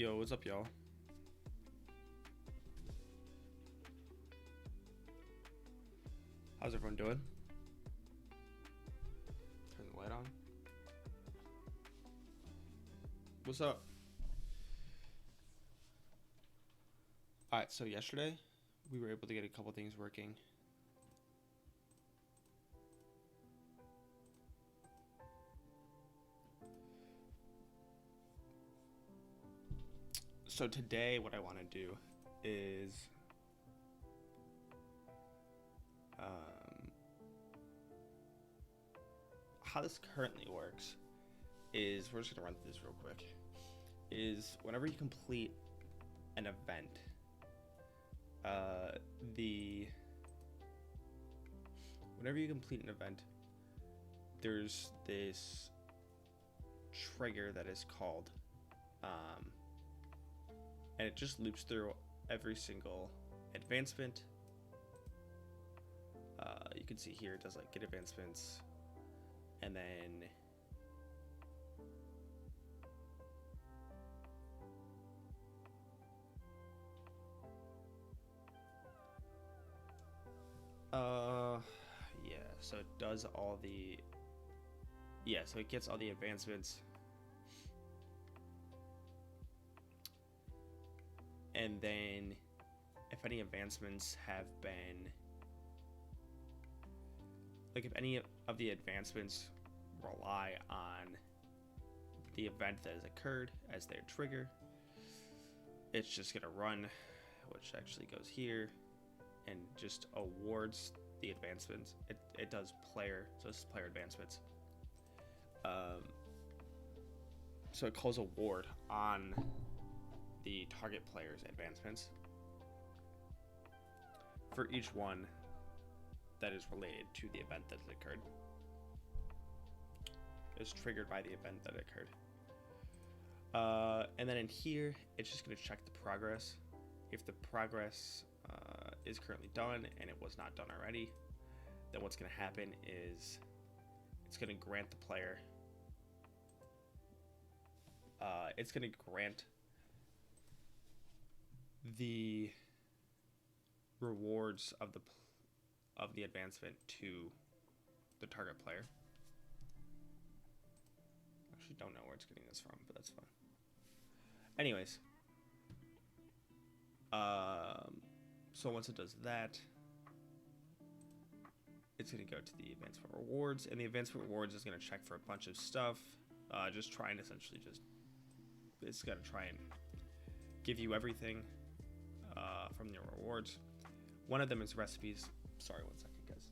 Yo, what's up, y'all? How's everyone doing? Turn the light on. What's up? Alright, so yesterday we were able to get a couple things working. So today what I want to do is how this currently works is, we're just gonna run through this real quick, is whenever you complete an event, whenever you complete an event, there's this trigger that is called and it just loops through every single advancement. You can see here it does like get advancements, and then yeah, so it does all the, yeah, so it gets all the advancements, and then if any advancements have been, like if any of the advancements rely on the event that has occurred as their trigger, it's just gonna run, which actually goes here and just awards the advancements. It does player, so this is player advancements. So it calls award on the target player's advancements for each one that is related to the event that occurred. It's triggered by the event that occurred. And then in here, it's just going to check the progress. If the progress is currently done and it was not done already, then what's going to happen is it's going to grant the player, it's going to grant the rewards of the advancement to the target player. Actually don't know where it's getting this from, but that's fine. Anyways, so once it does that, it's going to go to the advancement rewards, and the advancement rewards is going to check for a bunch of stuff, just trying to essentially just, it's going to try and give you everything from the rewards. One of them is recipes. Sorry, 1 second, guys.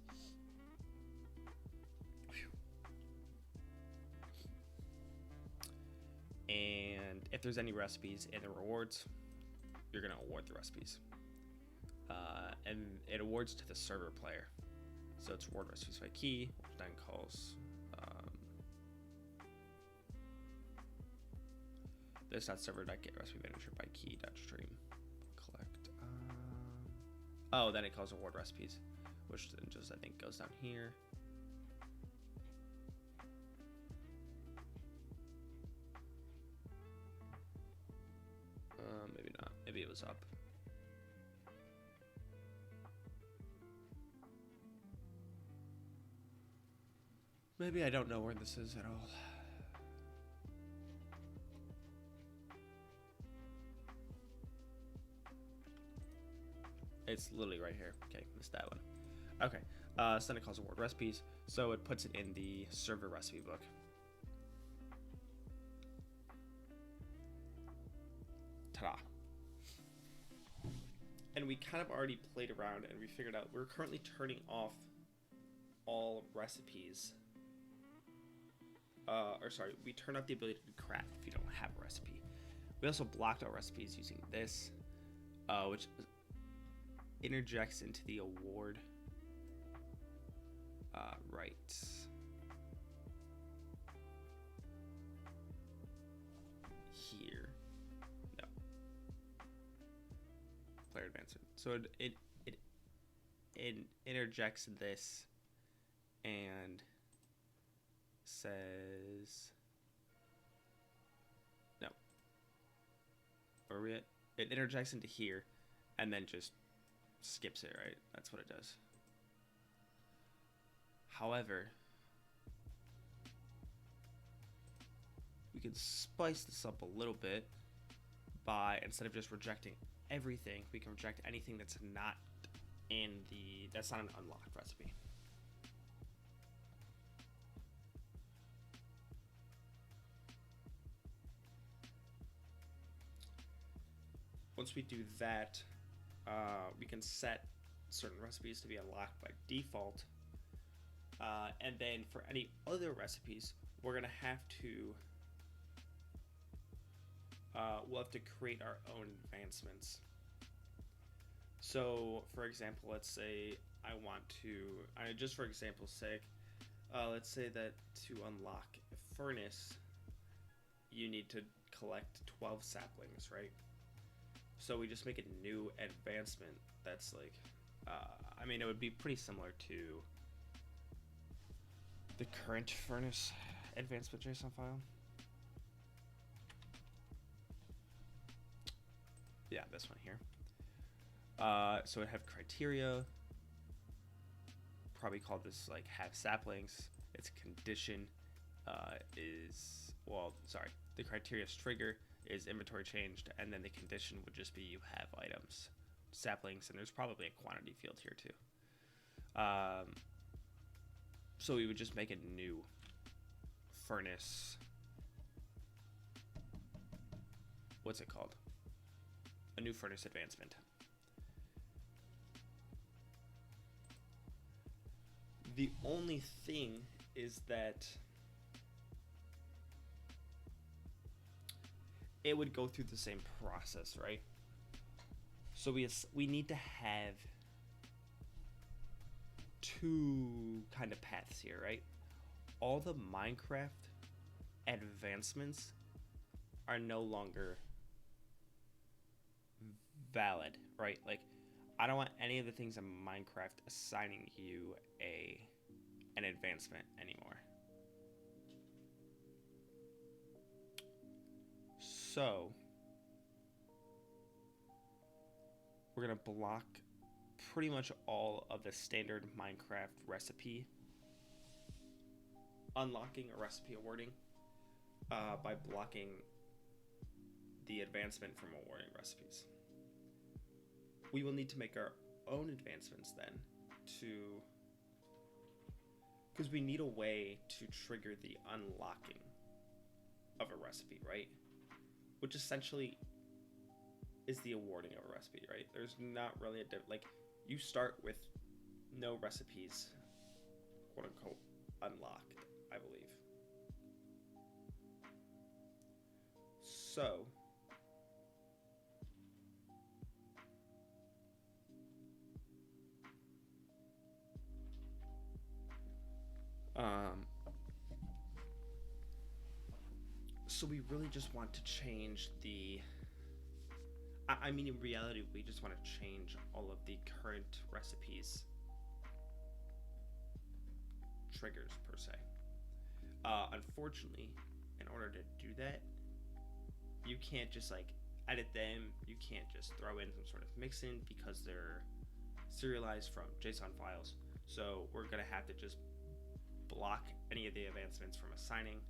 And if there's any recipes in the rewards, you're going to award the recipes. And it awards to the server player. So it's reward recipes by key, which then calls this dot server dot get recipe manager by key dot stream collect. Oh, then it calls award recipes, which then just I think goes down here. Maybe not. Maybe it was up. Maybe I don't know where this is at all. It's literally right here. Okay, missed that one. Okay, so then it calls award recipes. So it puts it in the server recipe book. Ta-da. And we kind of already played around and we figured out we're currently turning off all recipes. We turn off the ability to craft if you don't have a recipe. We also blocked our recipes using this, which interjects into the award right here. No. Player advancement. So it interjects this and says no. Where we at? It interjects into here, and then just skips it, right? That's what it does. However, we can spice this up a little bit by, instead of just rejecting everything, we can reject anything that's not that's not an unlocked recipe. Once we do that, we can set certain recipes to be unlocked by default. And then for any other recipes, we're gonna have to we'll have to create our own advancements. So, for example, let's say I want to, just for example's sake, let's say that to unlock a furnace, you need to collect 12 saplings, right? So we just make a new advancement that's like, I mean, it would be pretty similar to the current furnace advancement JSON file. Yeah, this one here. So it have criteria. Probably call this like have saplings. Its condition is, well, sorry, the criteria's trigger is inventory changed, and then the condition would just be you have items, saplings, and there's probably a quantity field here too. So we would just make a new furnace. What's it called? A new furnace advancement. The only thing is that it would go through the same process, right? So we need to have two kind of paths here, right? All the Minecraft advancements are no longer valid, right? Like, I don't want any of the things in Minecraft assigning you an advancement anymore. So we're gonna block pretty much all of the standard Minecraft recipe unlocking or recipe awarding by blocking the advancement from awarding recipes. We will need to make our own advancements then because we need a way to trigger the unlocking of a recipe, right? Which essentially is the awarding of a recipe, right? There's not really like, you start with no recipes, quote unquote, unlocked, I believe. So so we really just want to change I mean, in reality, we just want to change all of the current recipes triggers, per se. Unfortunately, in order to do that, you can't just like edit them. You can't just throw in some sort of mix-in because they're serialized from JSON files. So we're going to have to just block any of the advancements from assigning,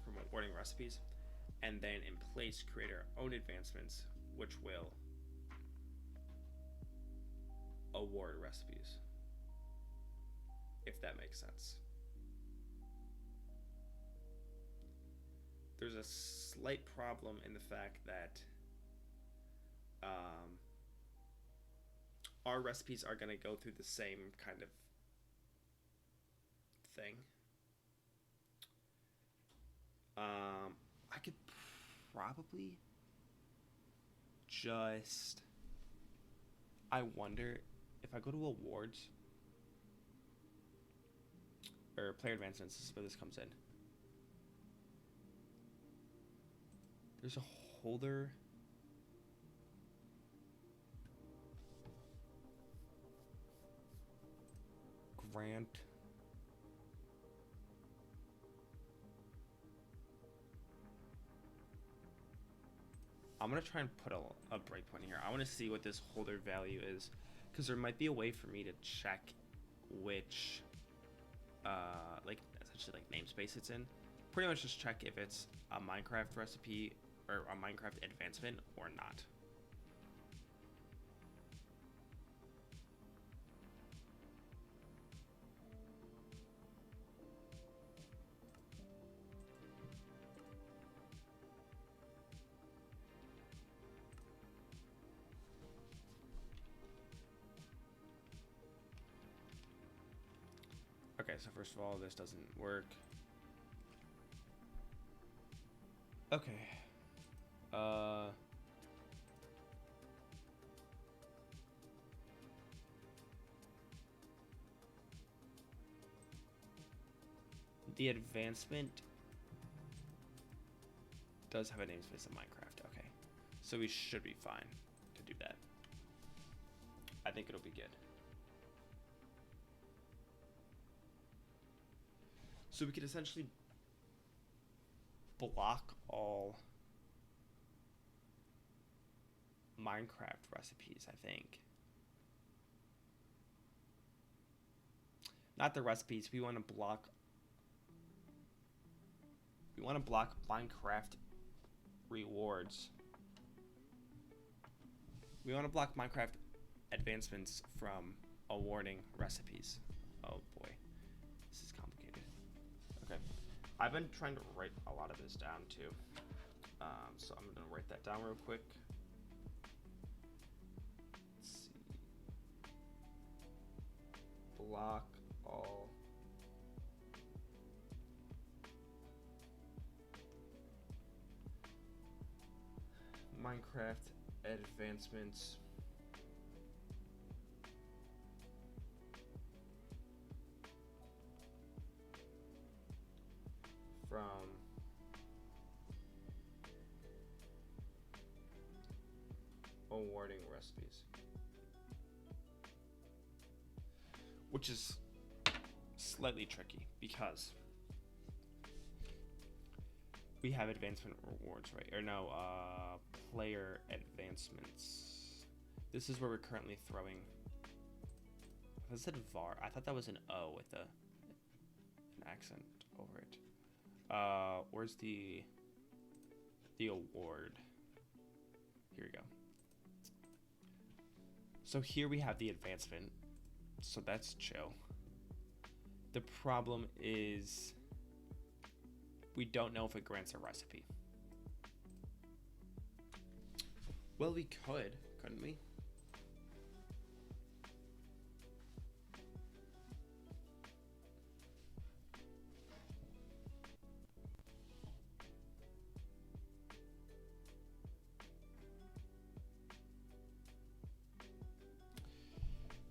from awarding recipes, and then in place create our own advancements, which will award recipes, if that makes sense. There's a slight problem in the fact that our recipes are going to go through the same kind of thing. I could probably just, I wonder if I go to awards or player advancements, this is where this comes in. There's a holder. Grant. I'm I'm going to try and put a breakpoint here. I want to see what this holder value is, because there might be a way for me to check which, like, essentially, like, namespace it's in. Pretty much just check if it's a Minecraft recipe or a Minecraft advancement or not. Okay, so first of all, this doesn't work. Okay. The advancement does have a namespace in Minecraft. Okay, so we should be fine to do that. I think it'll be good. So we could essentially block all Minecraft recipes, I think. Not the recipes, we want to block Minecraft rewards. We want to block Minecraft advancements from awarding recipes. Oh boy, this is complicated. Okay, I've been trying to write a lot of this down too. So I'm gonna write that down real quick. Let's see. Block all Minecraft advancements from awarding recipes, which is slightly tricky because we have advancement rewards, right? Or no, player advancements. This is where we're currently throwing. I said var. I thought that was an O with an accent over it. Where's the award? Here we go. So here we have the advancement. So that's chill. The problem is we don't know if it grants a recipe. Well, we could, couldn't we?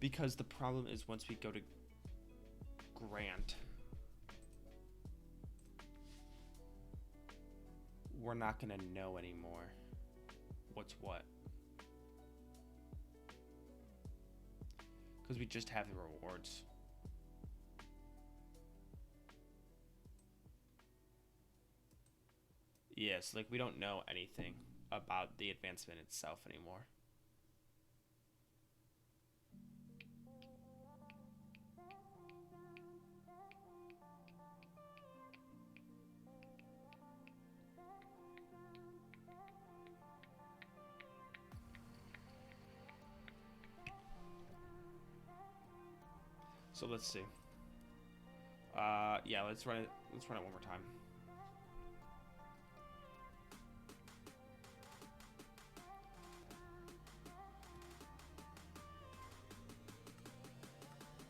Because the problem is once we go to grant, we're not going to know anymore what's what. Because we just have the rewards. Yes, like we don't know anything about the advancement itself anymore. So let's see. Yeah, let's run it. Let's run it one more time.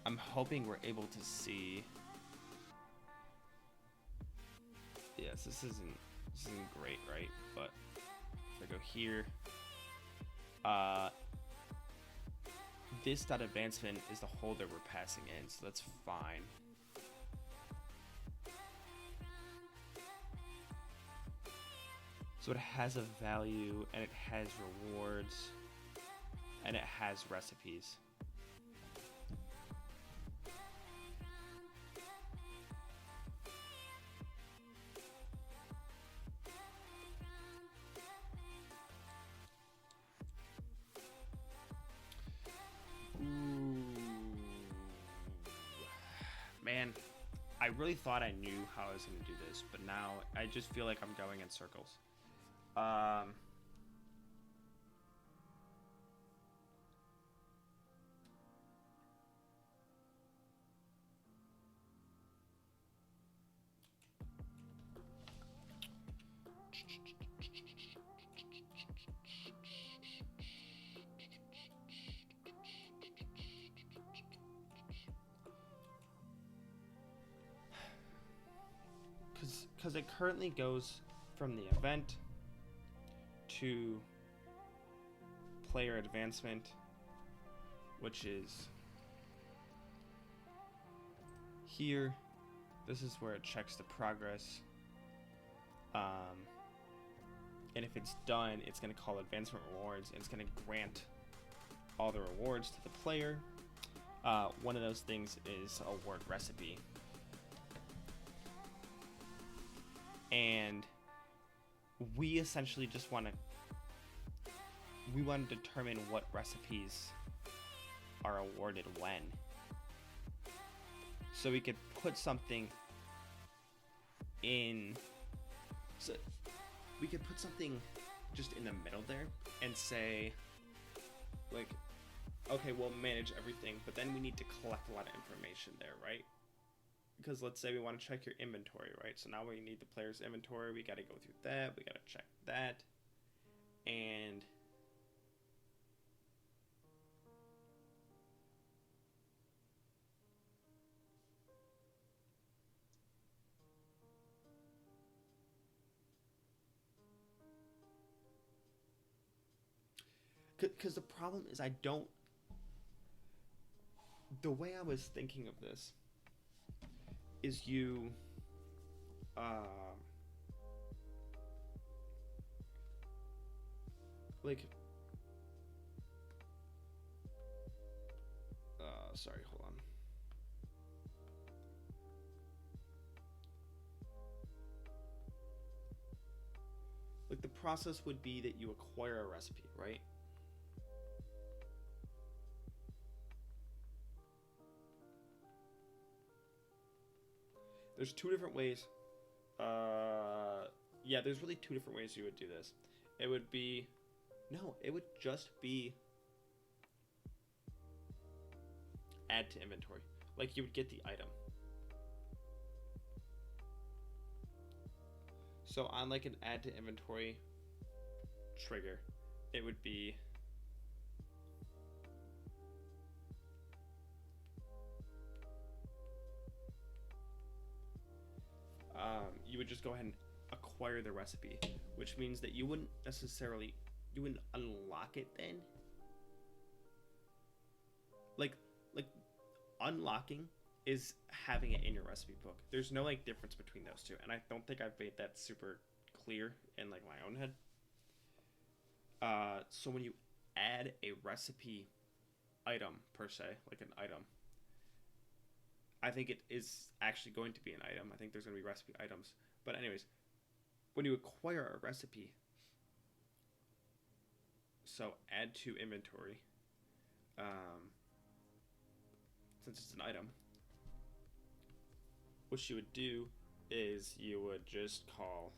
I'm hoping we're able to see. Yes, this isn't great, right? But if I go here, this dot advancement is the holder we're passing in, so that's fine. So it has a value, and it has rewards, and it has recipes. really thought I knew how I was going to do this, but now I just feel like I'm going in circles. Um, because it currently goes from the event to player advancement, which is here. This is where it checks the progress. And if it's done, it's going to call advancement rewards, and it's going to grant all the rewards to the player. One of those things is award recipe. And we essentially just want to determine what recipes are awarded when. So we could put something in, so we could put something just in the middle there and say, like, okay, we'll manage everything, but then we need to collect a lot of information there, right? Because let's say we want to check your inventory, right? So now we need the player's inventory. We got to go through that. We got to check that. And because the problem is the way I was thinking of this is like, sorry, hold on. Like, the process would be that you acquire a recipe, right? There's two different ways. Yeah, there's really two different ways you would do this. It would just be add to inventory. Like, you would get the item. So on like an add to inventory trigger, it would be you would just go ahead and acquire the recipe, which means that you wouldn't unlock it then. Like unlocking is having it in your recipe book. There's no like difference between those two, and I don't think I've made that super clear in like my own head. So when you add a recipe item per se, like an item, I think it is actually going to be an item. I think there's going to be recipe items. But anyways, when you acquire a recipe, so add to inventory, since it's an item, what you would do is you would just call,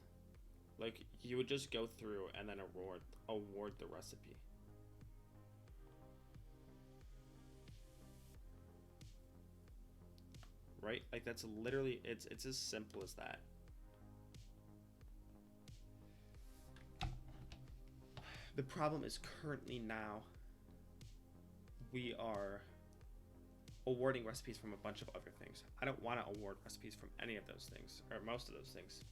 like, you would just go through and then award the recipe. Right? Like, that's literally, it's as simple as that. The problem is currently now we are awarding recipes from a bunch of other things. I don't want to award recipes from any of those things, or most of those things.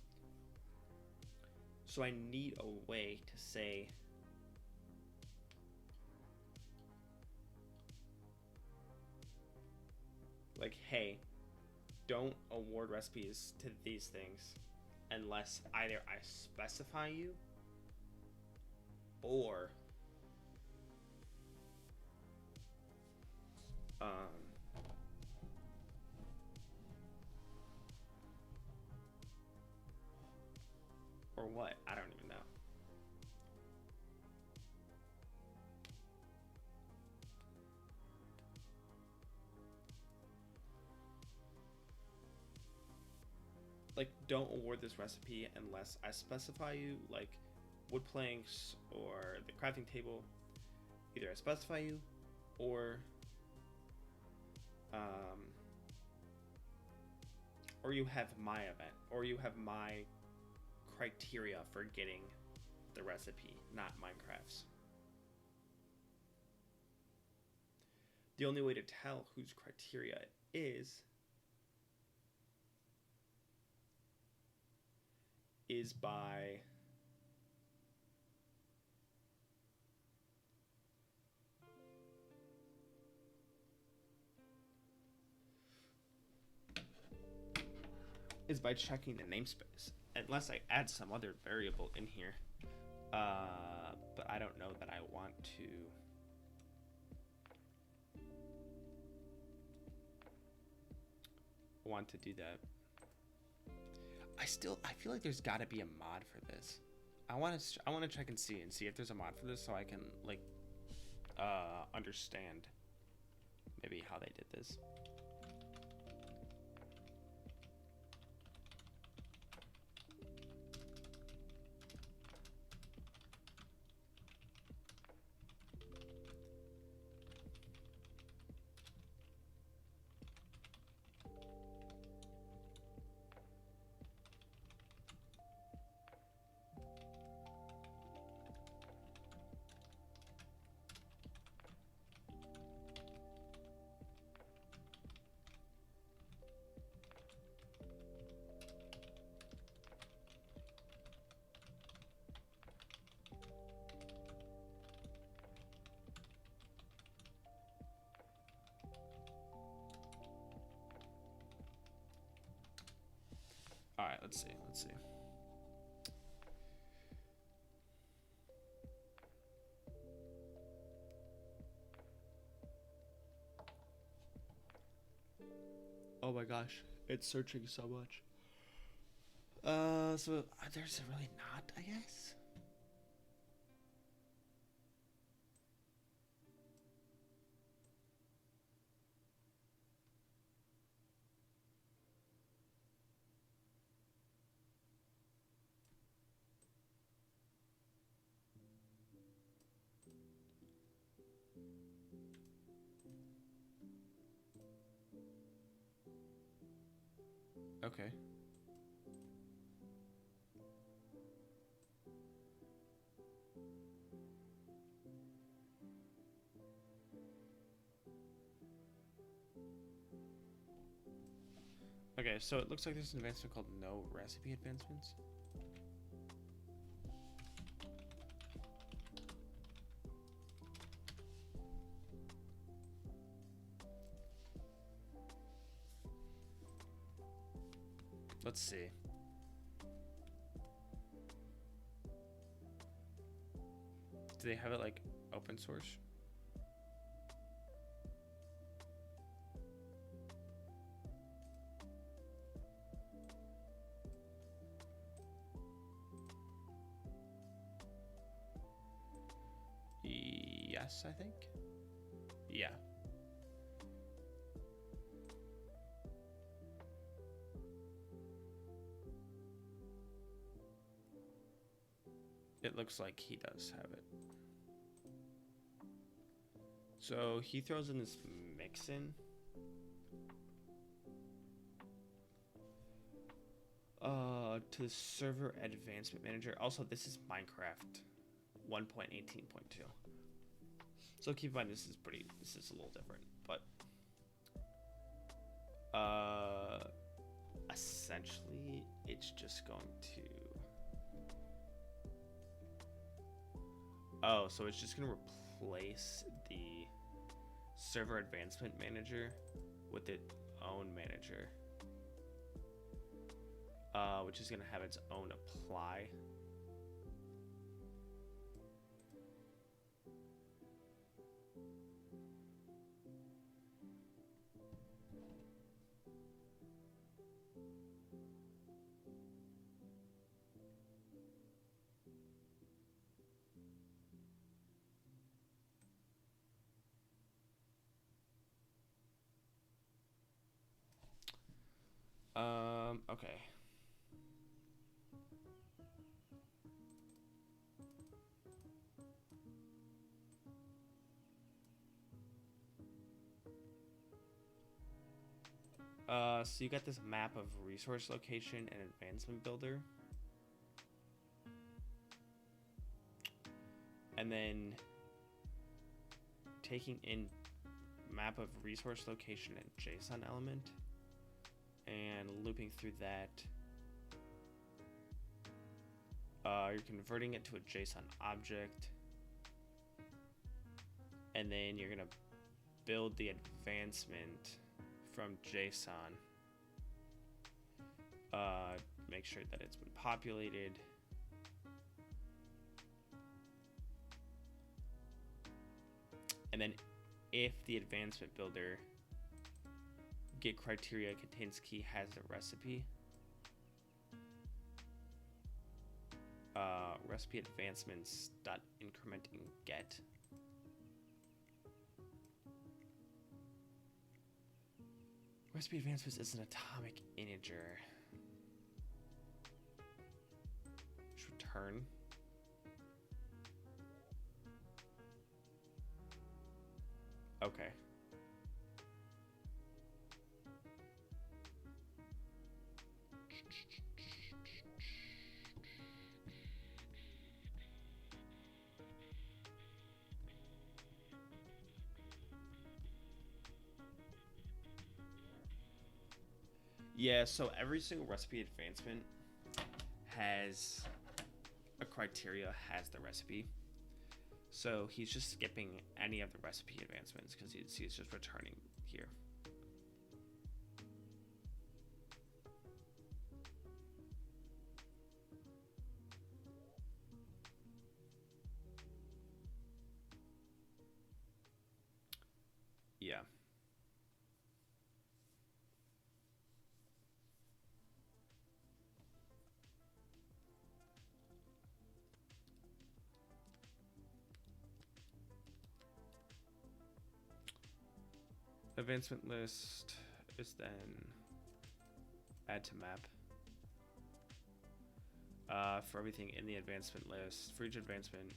So I need a way to say, like, hey, don't award recipes to these things unless either I specify you or or what? I don't even know. like, don't award this recipe unless I specify you, like wood planks or the crafting table. Either I specify you, um, or you have my event, or you have my criteria for getting the recipe, not Minecraft's. The only way to tell whose criteria it is by checking the namespace, unless I add some other variable in here. But I don't know that I want to do that. I feel like there's got to be a mod for this. I want to check and see if there's a mod for this, so I can like understand maybe how they did this. All right, let's see. Oh my gosh, it's searching so much. So there's really not, I guess. Okay. Okay, so it looks like there's an advancement called no recipe advancements. Let's see. Do they have it like open source? Yes, I think. Yeah. It looks like he does have it. So he throws in this mix-in. To the server advancement manager. Also, this is Minecraft 1.18.2. So keep in mind this is a little different, but essentially it's just going to so it's just going to replace the server advancement manager with its own manager, which is going to have its own apply. Okay. So you got this map of resource location and advancement builder. And then taking in map of resource location and JSON element and looping through that. You're converting it to a JSON object. And then you're gonna build the advancement from JSON. Make sure that it's been populated. And then if the advancement builder get criteria contains key has a recipe, recipe advancements dot incrementing get. Recipe advancements is an atomic integer. Just return. Okay. Yeah, so every single recipe advancement has a criteria, has the recipe. So he's just skipping any of the recipe advancements because he's just returning here. Yeah. Advancement list is then add to map. For everything in the advancement list, for each advancement,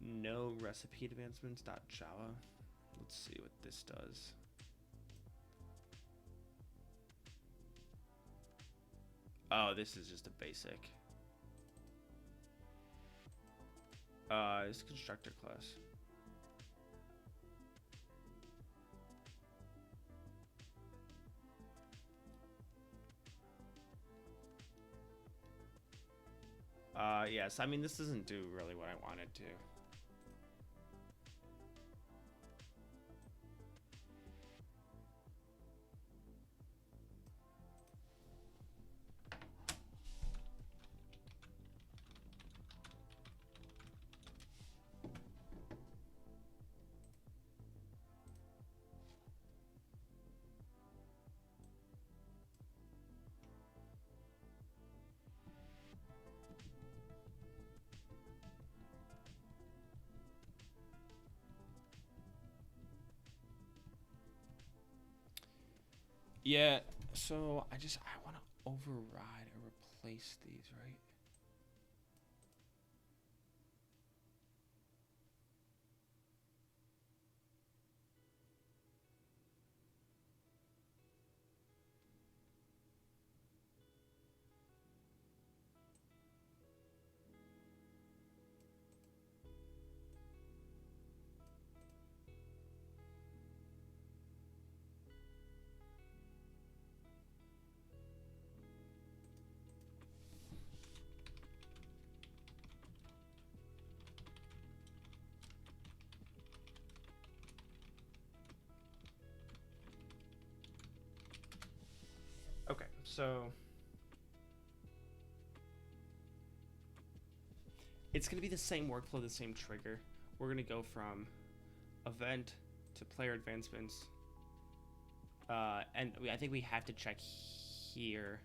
no recipe advancements .java. Let's see what this does. Oh, this is just a basic. It's constructor class. Yes, I mean, this doesn't do really what I wanted to. Yeah, so I want to override or replace these, right? Okay, so it's going to be the same workflow, the same trigger. We're going to go from event to player advancements. And I think we have to check here.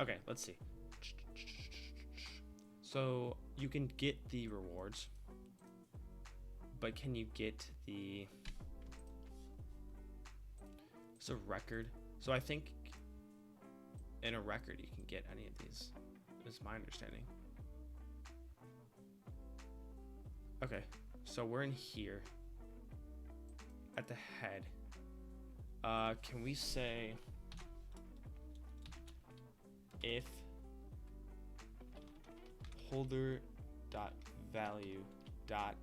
Okay, let's see. So you can get the rewards, but can you get the record? So I think in a record you can get any of these, is my understanding. Okay, so we're in here at the head. Can we say if holder dot value dot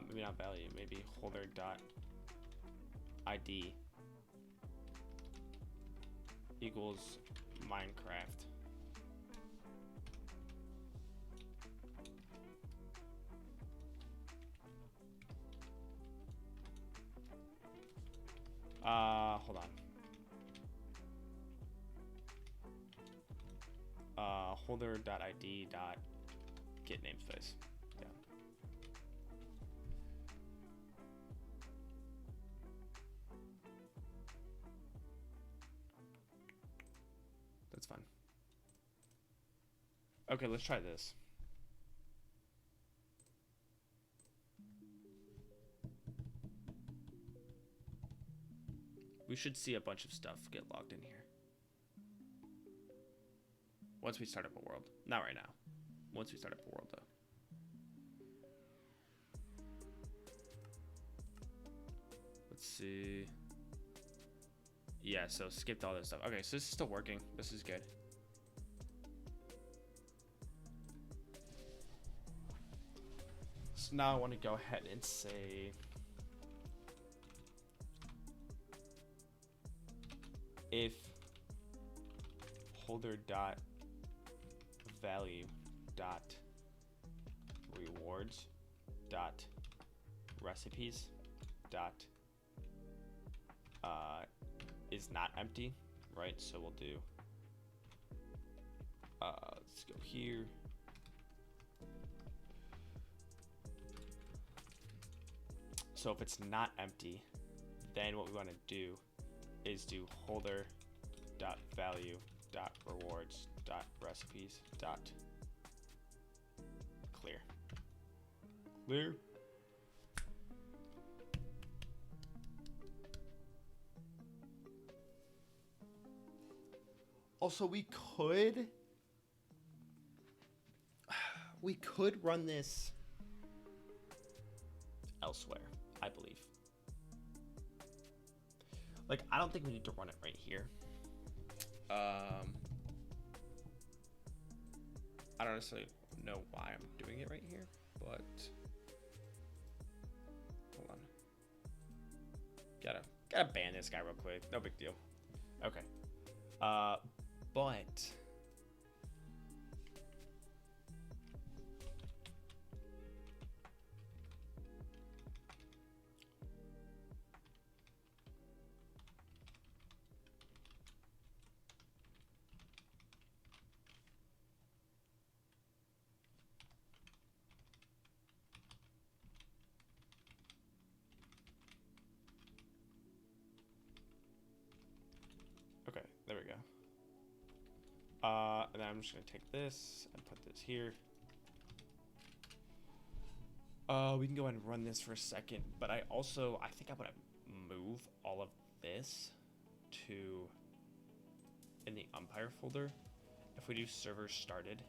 maybe not value, maybe holder dot ID equals Minecraft. Hold on. Holder.id dot get namespace. Yeah. That's fine. Okay, let's try this. We should see a bunch of stuff get logged in here. Once we start up a world. Not right now. Once we start up a world, though. Let's see. Yeah, so skipped all this stuff. Okay, so this is still working. This is good. So now I want to go ahead and say if holder dot value dot rewards dot recipes dot is not empty, right? So we'll do let's go here. So if it's not empty, then what we want to do is do holder dot value dot rewards dot recipes dot clear. Also, we could run this elsewhere, I believe. Like, I don't think we need to run it right here. I don't necessarily know why I'm doing it right here, but hold on. Gotta ban this guy real quick. No big deal. Okay. But okay, there we go. And then I'm just gonna take this and put this here. We can go ahead and run this for a second, but I think I want to move all of this to in the umpire folder. If we do server started,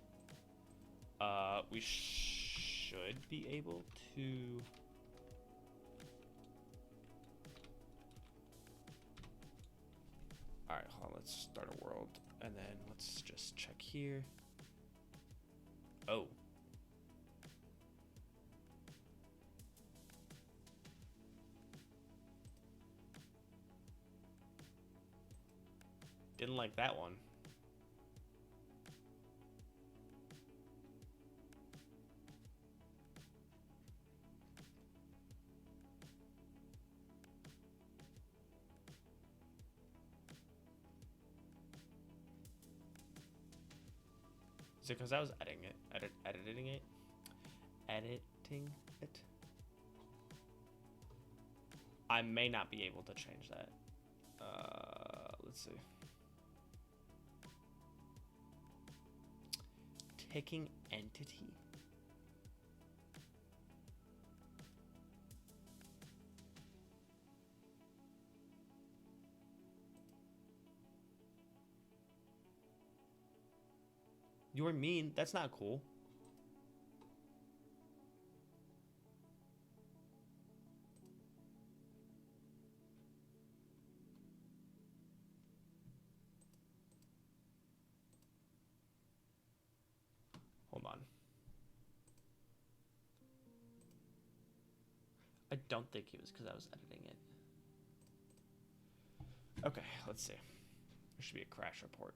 we should be able to. All right, hold on. Let's start a world, and then let's just check here. Oh. Didn't like that one. Is it because I was editing it? Editing it? circumventing it. I may not be able to change that. Let's see. Ticking entity? You're mean. That's not cool. Hold on. I don't think it was because I was editing it. Okay, let's see. There should be a crash report.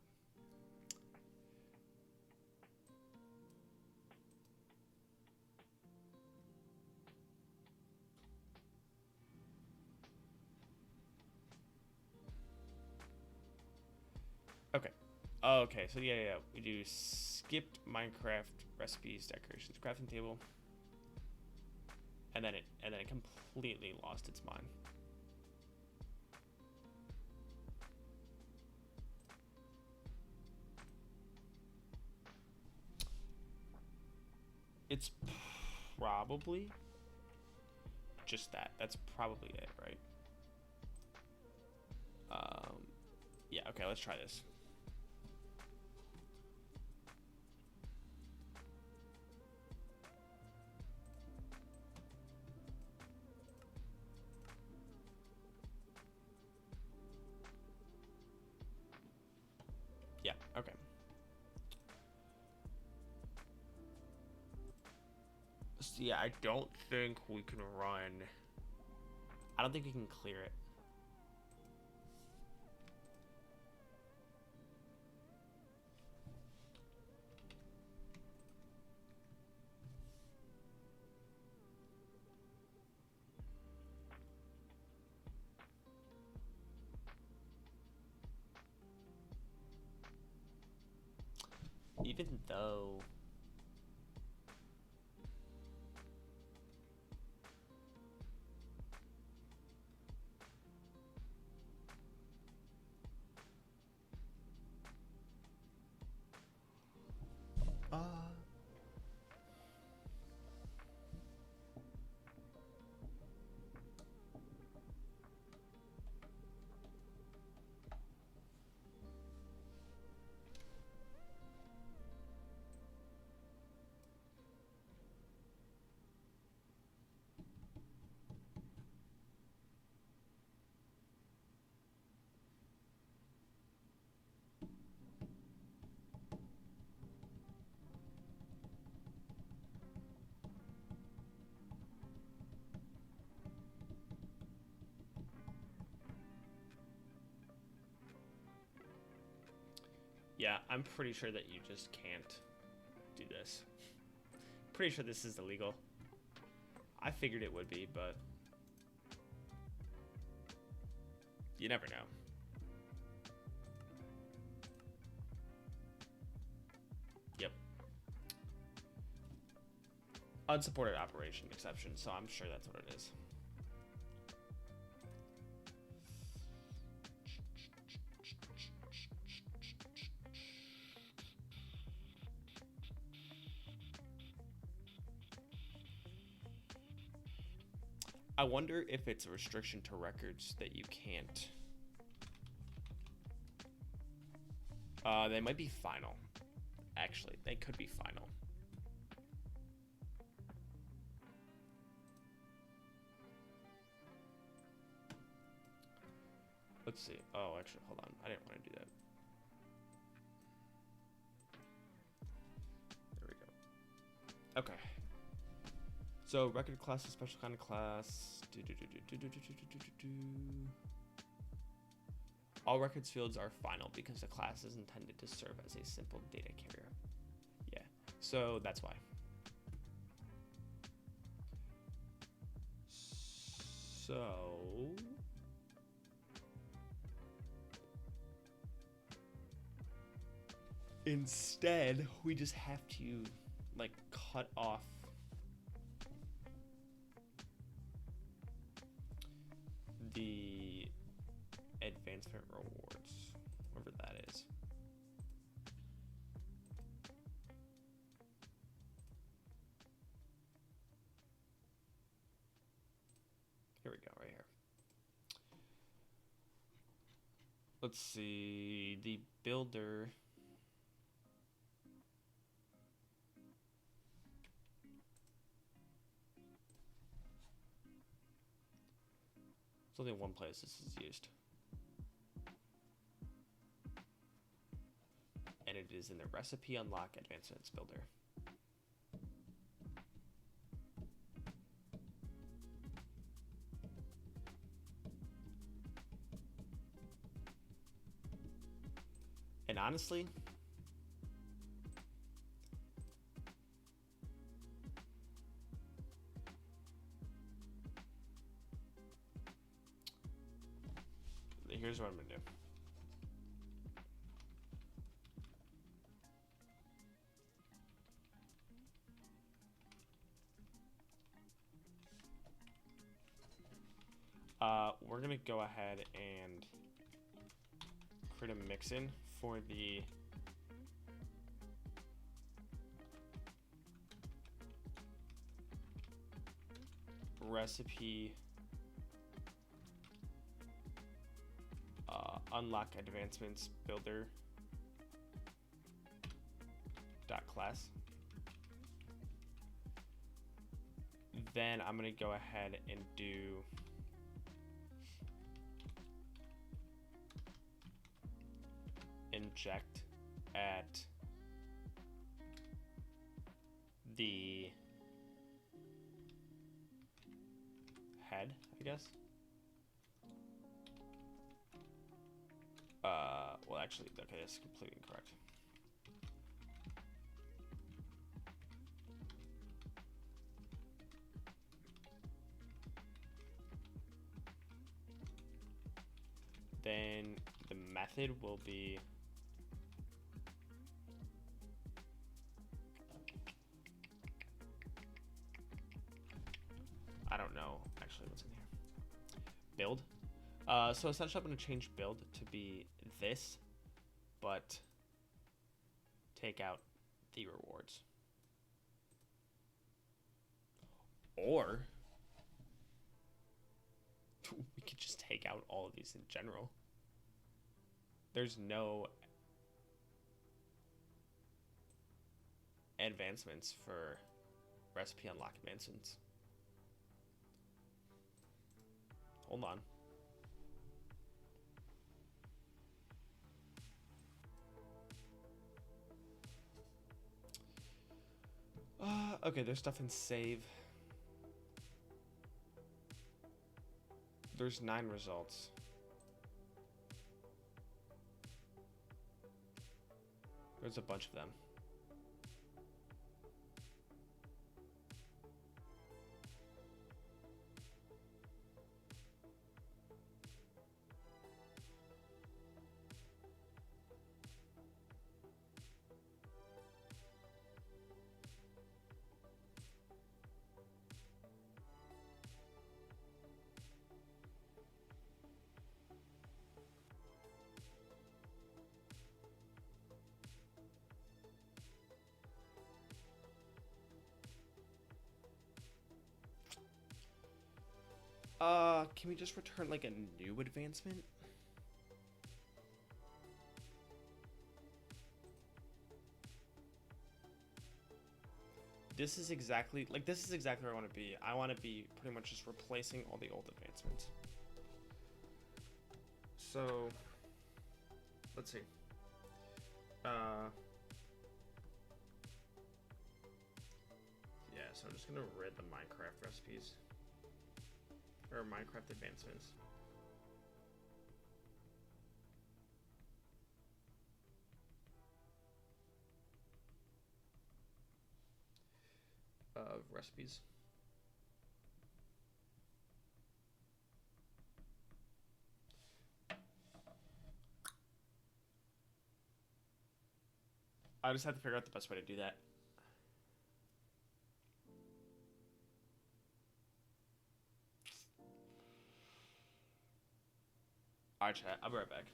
Okay. Okay, so yeah. We do skipped Minecraft recipes, decorations, crafting table. And then it completely lost its mind. It's probably just that. That's probably it, right? Yeah, okay, let's try this. Yeah, okay. So yeah, I don't think we can run. I don't think we can clear it. Even though yeah, I'm pretty sure that you just can't do this. Pretty sure this is illegal. I figured it would be, but you never know. Yep. Unsupported operation exception, so I'm sure that's what it is. I wonder if it's a restriction to records that you can't. They might be final. Actually, they could be final. Let's see. Oh, actually, hold on. I didn't want to do that. There we go. Okay. So record class is special kind of class. All records fields are final because the class is intended to serve as a simple data carrier. Yeah, so that's why. So instead, we just have to like cut off Let's see, the builder. There's only one place this is used. And it is in the Recipe Unlock Advancements builder. And honestly, here's what I'm gonna do. We're gonna go ahead and create a mix-in for the recipe unlock advancements builder dot class. Then I'm gonna go ahead and do inject at the head, I guess. Well, actually, okay, that's completely incorrect. Then the method will be I don't know actually what's in here. Build. So essentially I'm going to change build to be this, but take out the rewards. Or we could just take out all of these in general. There's no advancements for recipe unlock advancements. Hold on. Okay, there's stuff in save. There's 9 results. There's a bunch of them. Can we just return like a new advancement? This is exactly where I want to be. I want to be pretty much just replacing all the old advancements. So, let's see. Yeah, so I'm just gonna rid the Minecraft recipes. Or Minecraft advancements. Recipes. I just have to figure out the best way to do that. Alright, chat. I'll be right back.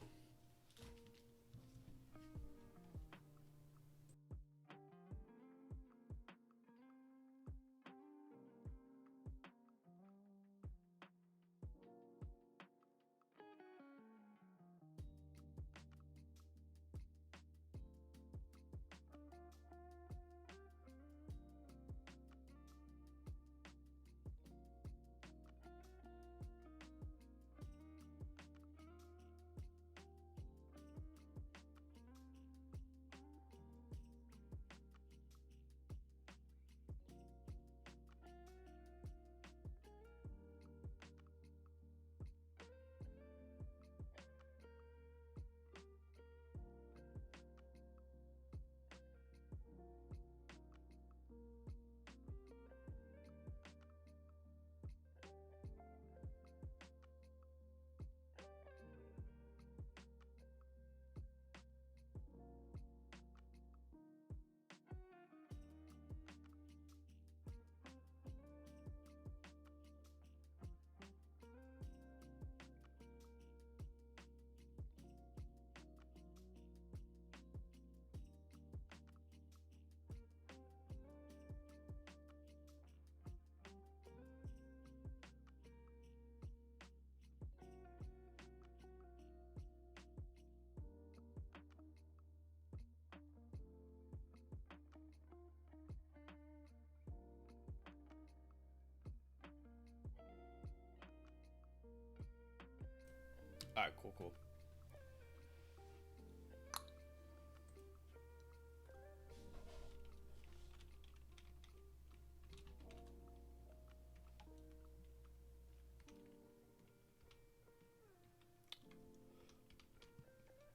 Alright, cool, cool.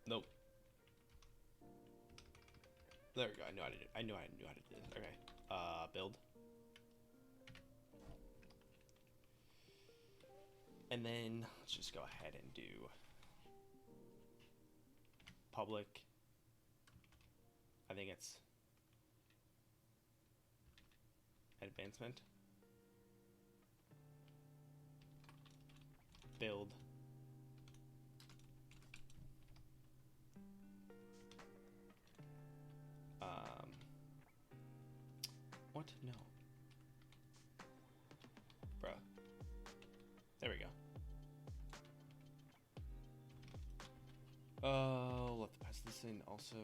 Nope. There we go. I knew how to do it. I knew how to do this. Okay. Build. And then let's just go ahead and do public. I think it's advancement. Build. What? No. Bruh. There we go. We'll have to pass this in also.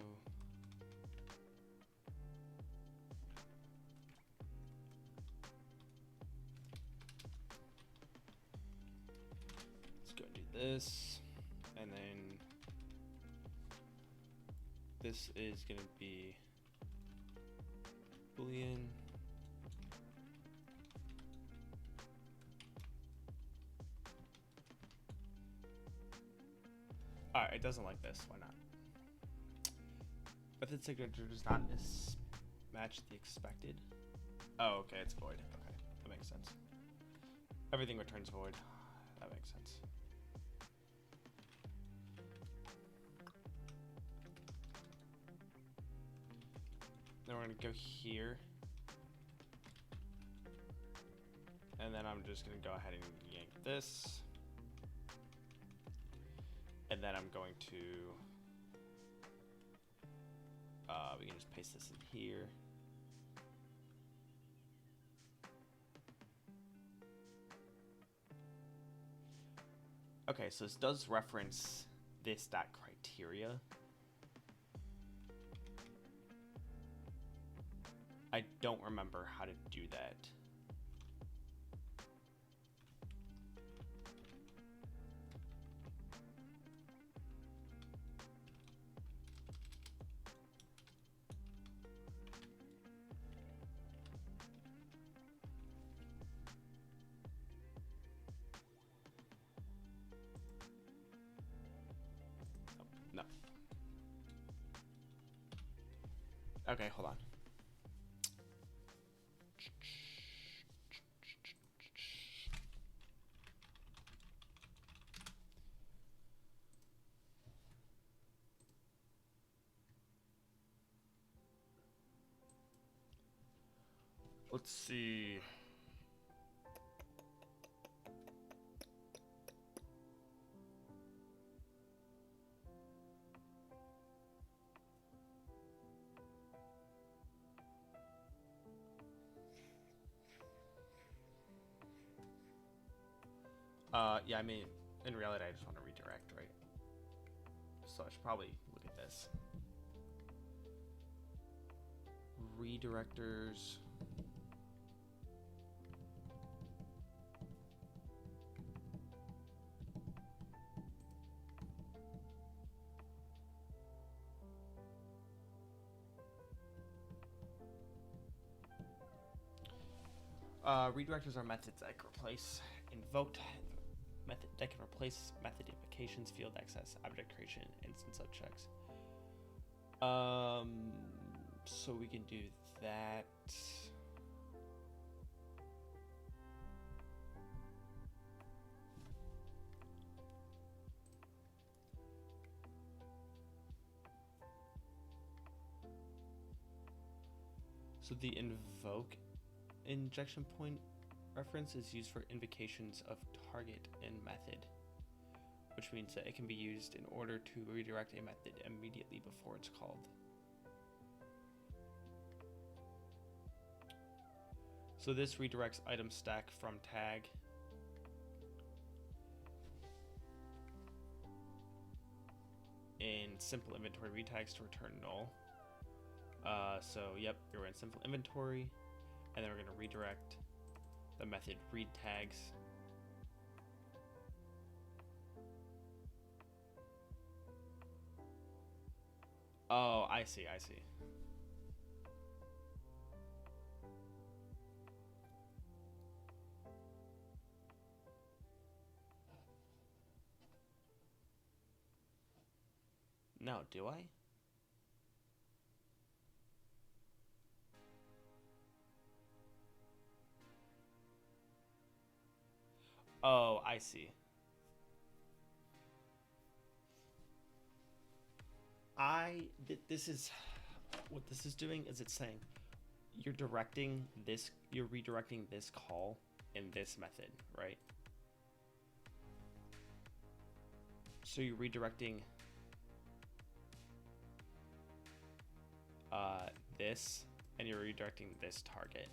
Let's go and do this. And then this is going to be Boolean. Alright, it doesn't like this. Why not? Method signature does not match the expected. Oh, okay, it's void. Okay, that makes sense. Everything returns void. That makes sense. Then we're going to go here. And then I'm just going to go ahead and yank this. And then I'm going to, we can just paste this in here. Okay, so this does reference this .criteria. I don't remember how to do that. No. Okay, hold on. Let's see. Yeah, I mean, in reality, I just want to redirect, right? So I should probably look at this. Redirectors. Redirectors are methods that can replace invoked method that can replace method invocations, field access, object creation, instance subjects. So we can do that. So the invoke injection point reference is used for invocations of target and method, which means that it can be used in order to redirect a method immediately before it's called. So this redirects item stack from tag. In simple inventory retags to return null. So yep, we're in simple inventory, and then we're going to redirect the method read tags Oh, I see, I see. No, do I? Oh, I see. This is what this is doing is it's saying you're redirecting this call in this method, right? So you're redirecting this, and you're redirecting this target.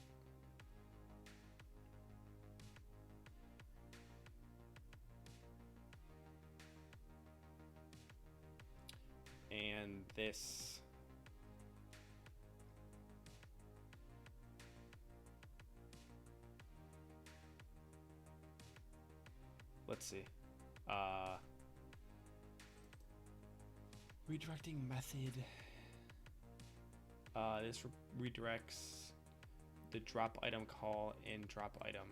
And this let's see. Redirecting method. This redirects the drop item call in drop item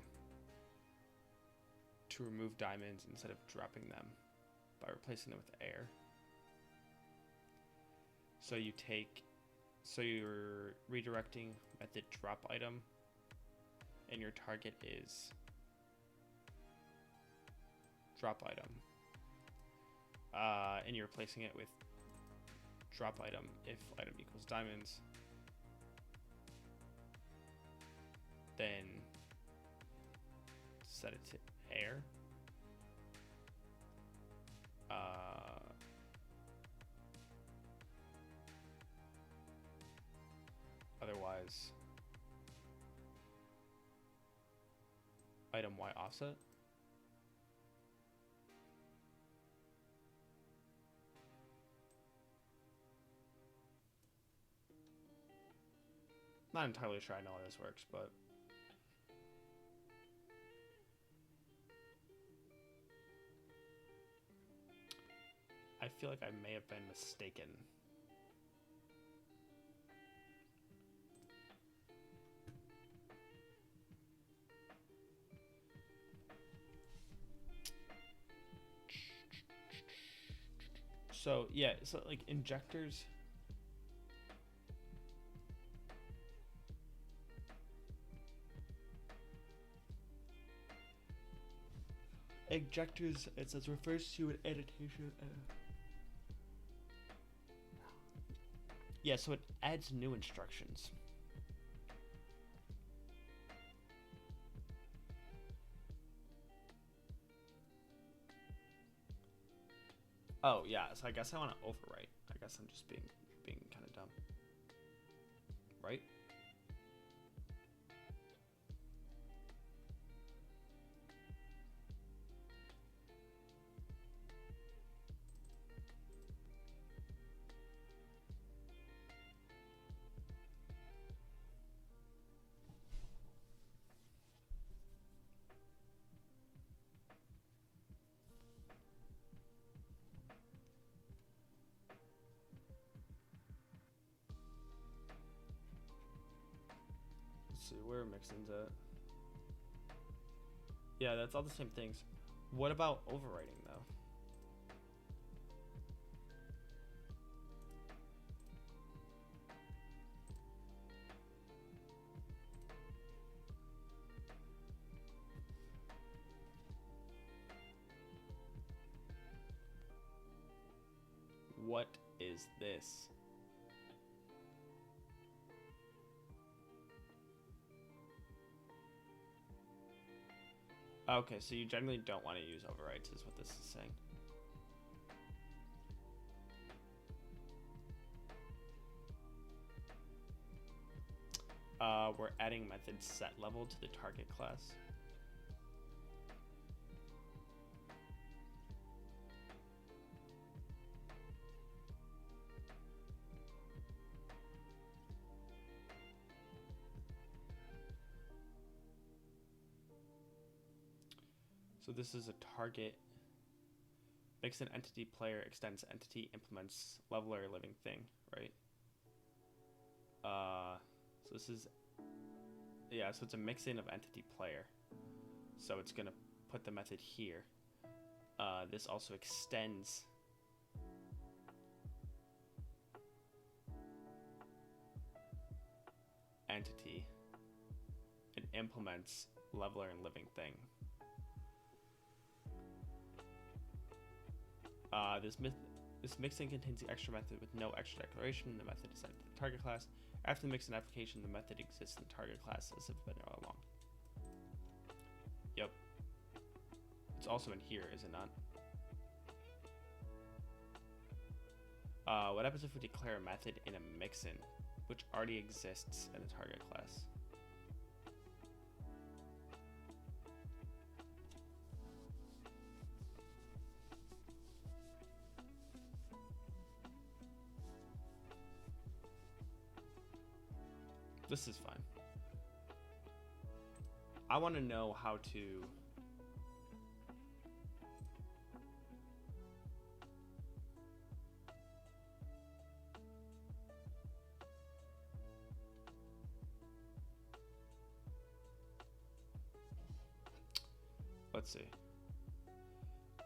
to remove diamonds instead of dropping them by replacing them with air. So you're redirecting method drop item, and your target is drop item. And you're replacing it with drop item if item equals diamonds. Then set it to air. Otherwise, item Y offset. Not entirely sure I know how this works, but I feel like I may have been mistaken. So yeah, so like injectors. Injectors, it says, refers to an annotation. Yeah, so it adds new instructions. Oh yeah, so I guess I want to overwrite. I guess I'm just being kind of dumb, right? Let's see where mixin's at. Yeah, that's all the same things. What about overwriting though? What is this? Okay, so you generally don't want to use overwrites is what this is saying. We're adding method set level to the target class. So this is a target Mix an entity player, extends entity, implements leveler, living thing, right? So this is, yeah, so it's a mix-in of entity player. So it's going to put the method here. This also extends entity. It implements leveler and living thing. This mixin contains the extra method with no extra declaration. The method is sent to the target class. After the mixin application, the method exists in the target class as if it's been there all along. Yep. It's also in here, is it not? What happens if we declare a method in a mixin, which already exists in the target class? This is fine. I want to know how to let's see.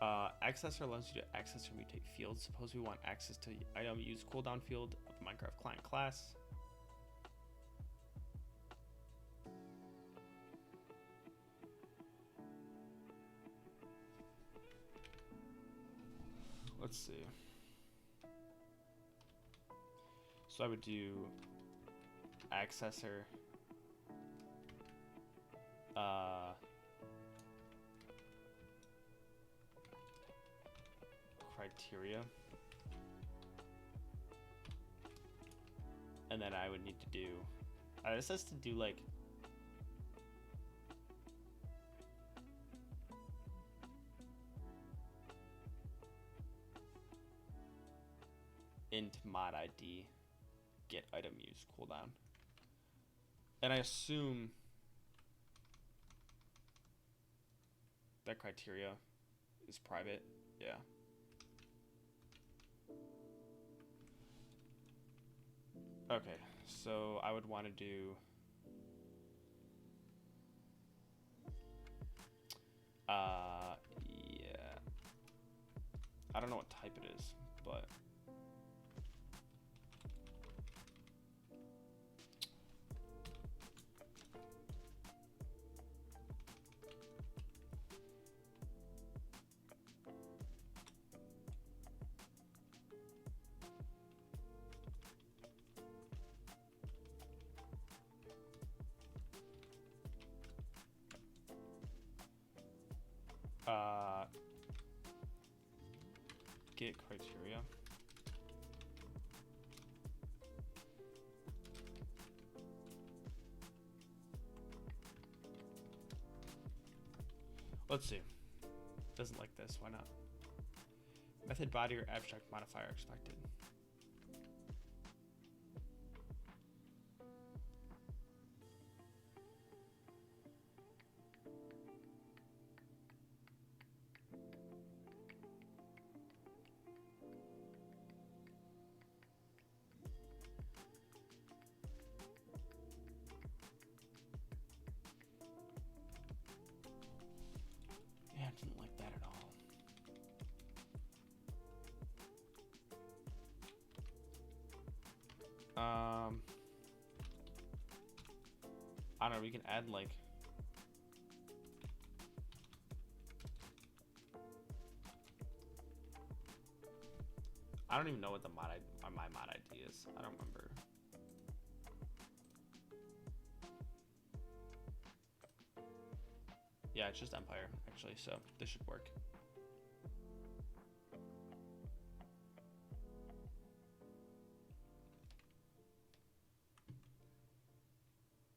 Accessor allows you to access or mutate fields. Suppose we want access to the item use cooldown field of the Minecraft client class. Let's see. So I would do accessor criteria, and then I would need to do this has to do like int mod ID get item use cooldown, and I assume that criteria is private. Yeah. Okay, so I would want to do yeah, I don't know what type it is, but get criteria. Let's see. Doesn't like this. Why not? Method body or abstract modifier expected. Didn't like that at all. I don't know, we can add like I don't even know what the my mod ID is. I don't remember. Yeah, it's just Empire, actually, so this should work.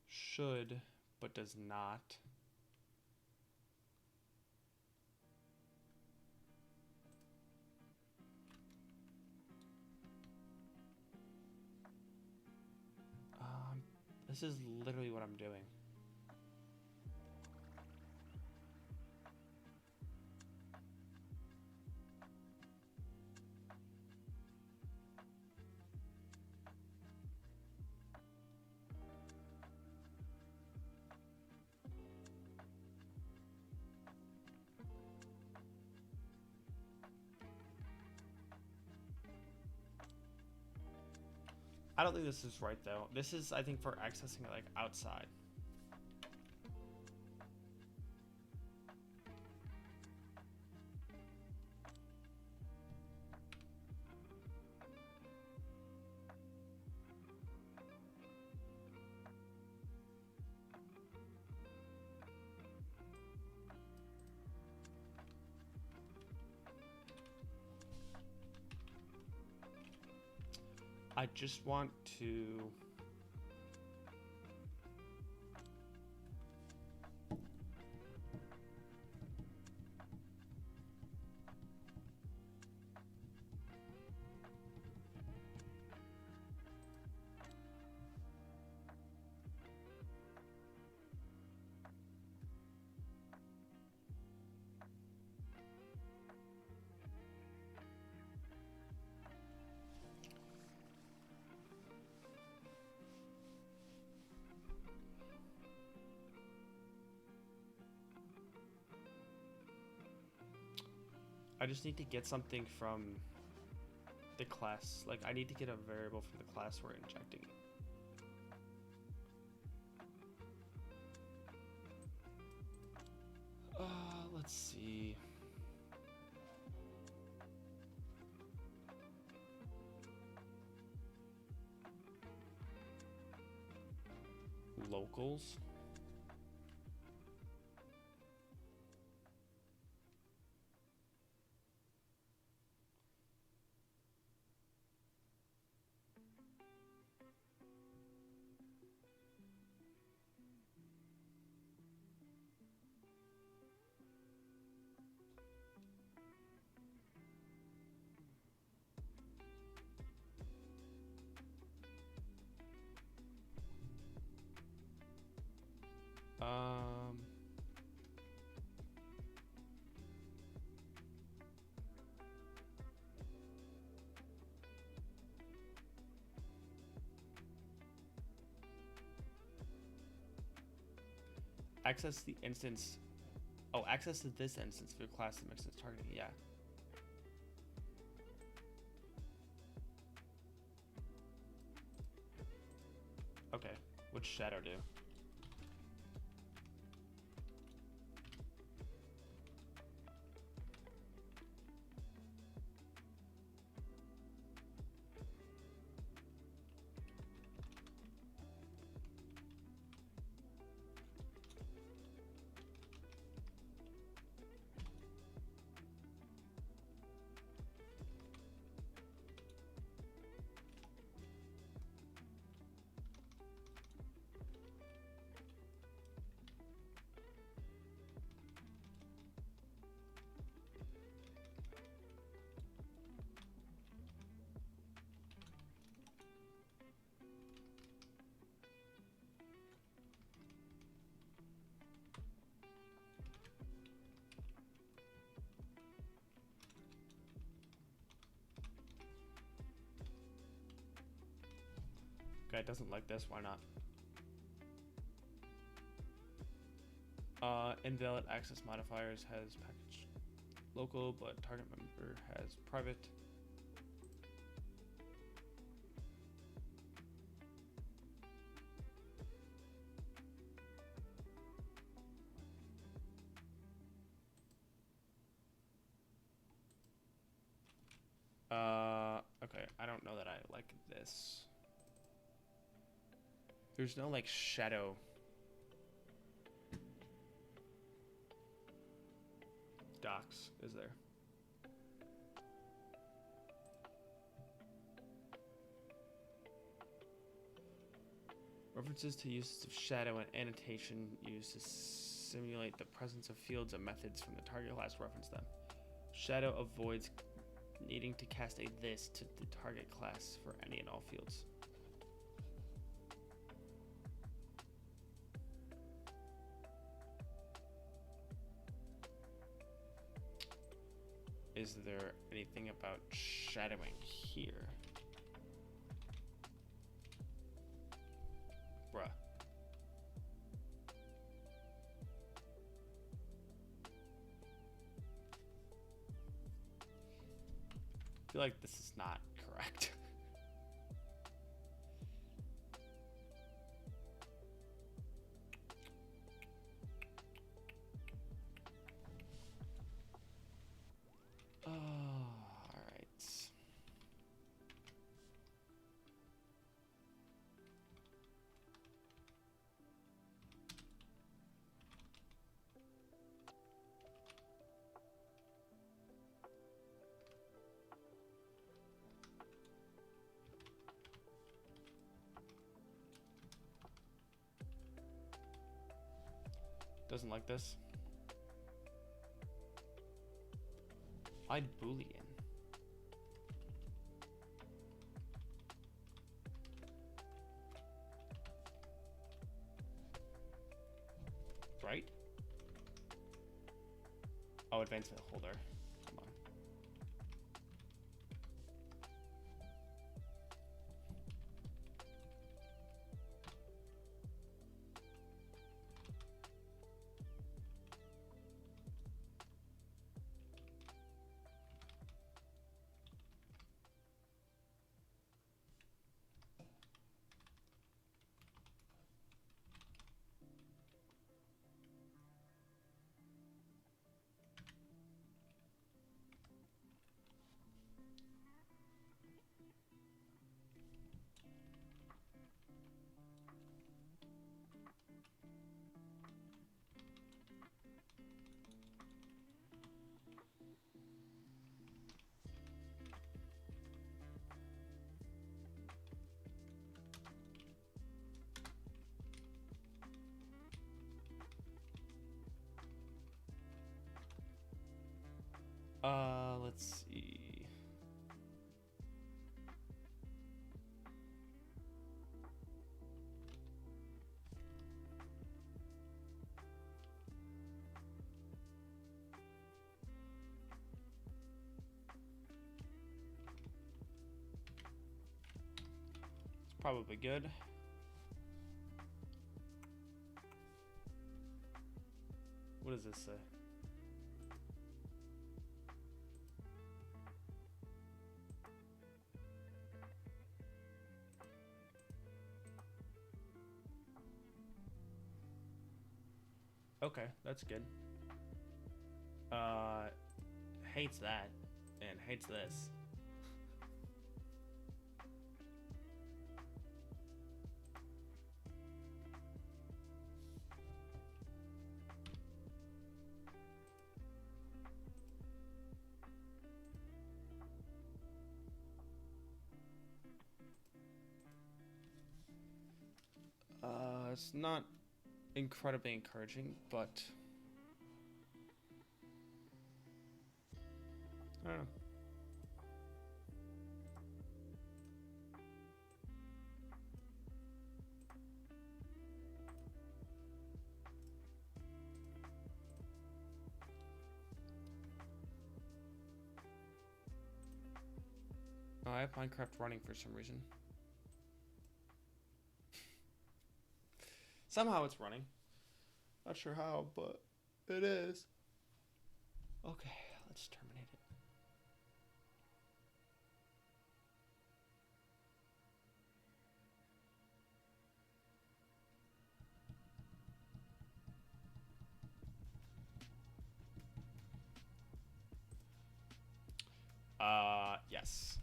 Should, but does not. This is literally what I'm doing. I don't think this is right though. This is, I think, for accessing like outside. I just want to need to get something from the class. Like, I need to get a variable from the class we're injecting. Let's see. Locals. Access the instance. Oh, access to this instance of your class that makes sense targeting. Yeah. Okay. What's Shadow do? Okay, it doesn't like this. Why not? Invalid access modifiers has package local, but target member has private. Okay, I don't know that I like this. There's no like shadow docs, is there? References to uses of shadow and annotation used to simulate the presence of fields and methods from the target class reference them. Shadow avoids needing to cast a this to the target class for any and all fields. Is there anything about shadowing here? Bruh. I feel like this is not correct. Doesn't like this. Applied Boolean. Right? Oh, advancement holder. Come on. Let's see. It's probably good. What does this say? Okay, that's good. Hates that and hates this. It's not incredibly encouraging, but I don't know. Oh, I have Minecraft running for some reason. Somehow it's running. Not sure how, but it is. Okay, let's terminate it. Yes.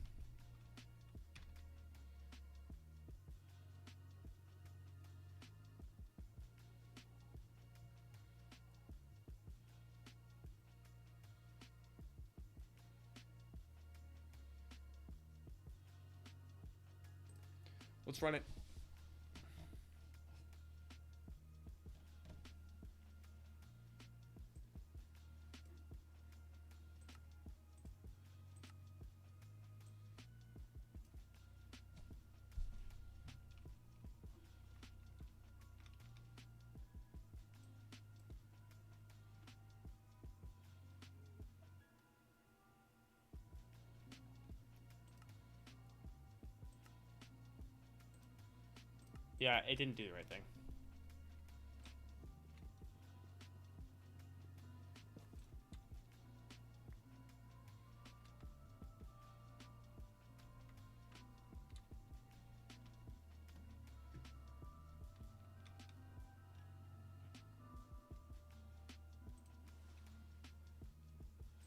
Let's run it. Yeah, it didn't do the right thing.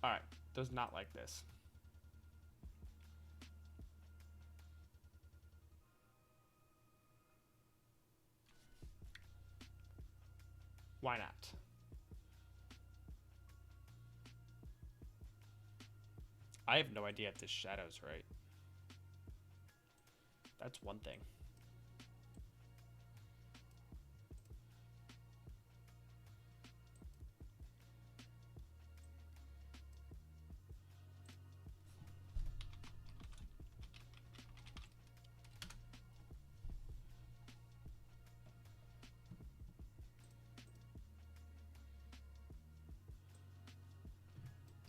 Alright, does not like this. Why not? I have no idea if this shadow's right. That's one thing.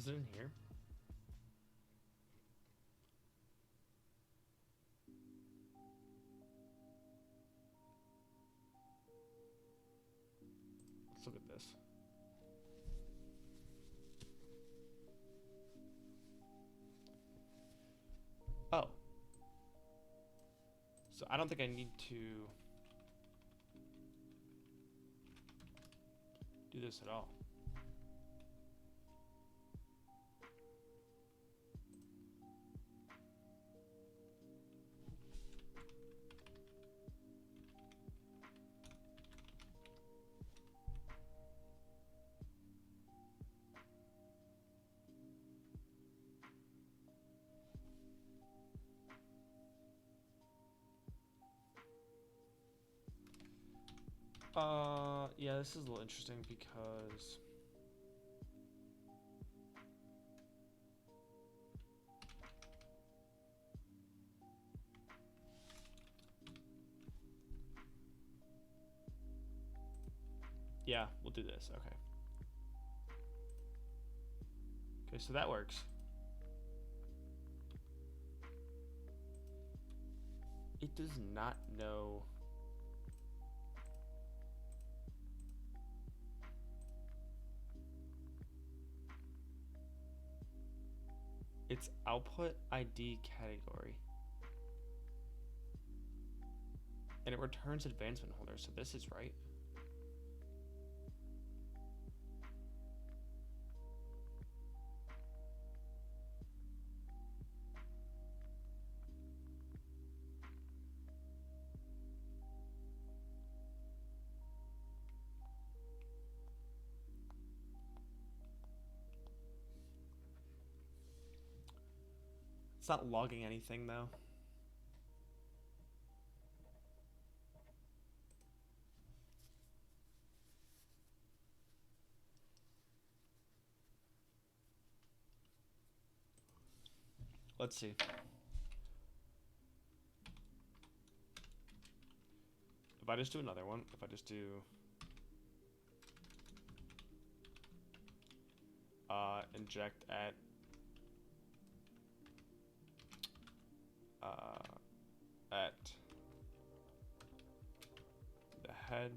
Is it in here? Let's look at this. Oh. So I don't think I need to do this at all. Yeah, this is a little interesting because yeah, we'll do this. Okay. Okay, so that works. It does not know. Its output ID category. And it returns advancement holder, so this is right. It's not logging anything though. Let's see. If I just do another one, if I just do inject at the head.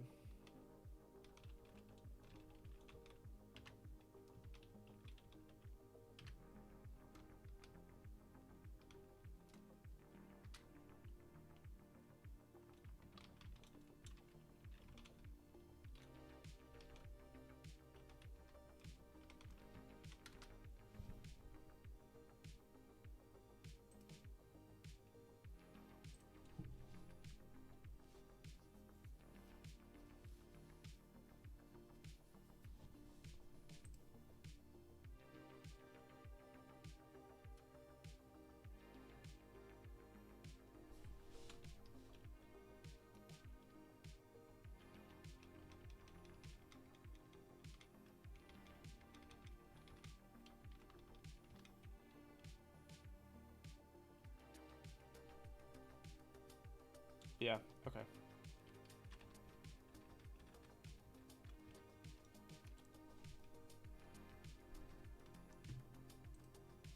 Yeah, okay.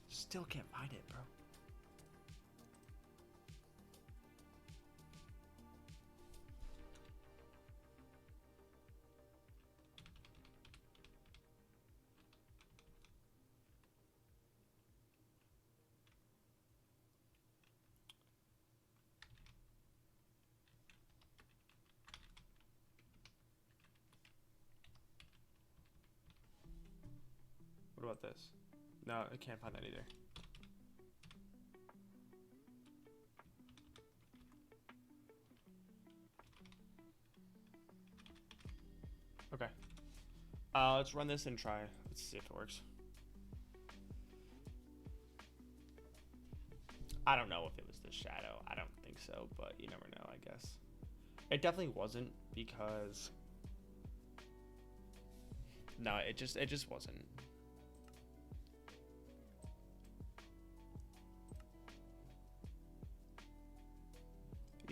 Still can't find it, bro. What about this? No, I can't find that either. Okay. Let's run this and try. Let's see if it works. I don't know if it was the shadow. I don't think so, but you never know, I guess. It definitely wasn't because no, it just wasn't.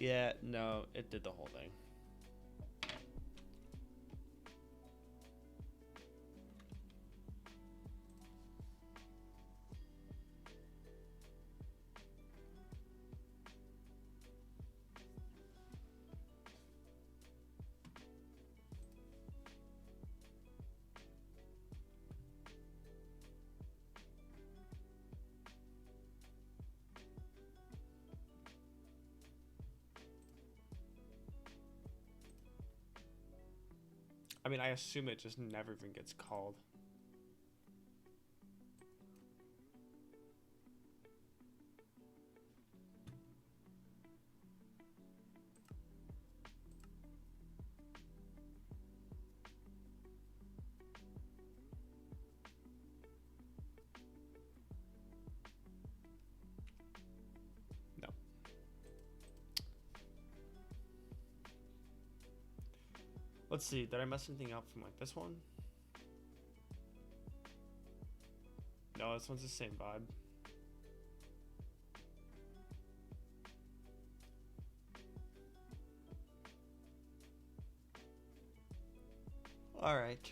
Yeah, no, it did the whole thing. I mean, I assume it just never even gets called. No. Let's see, did I mess anything up from like this one? No, this one's the same vibe. All right.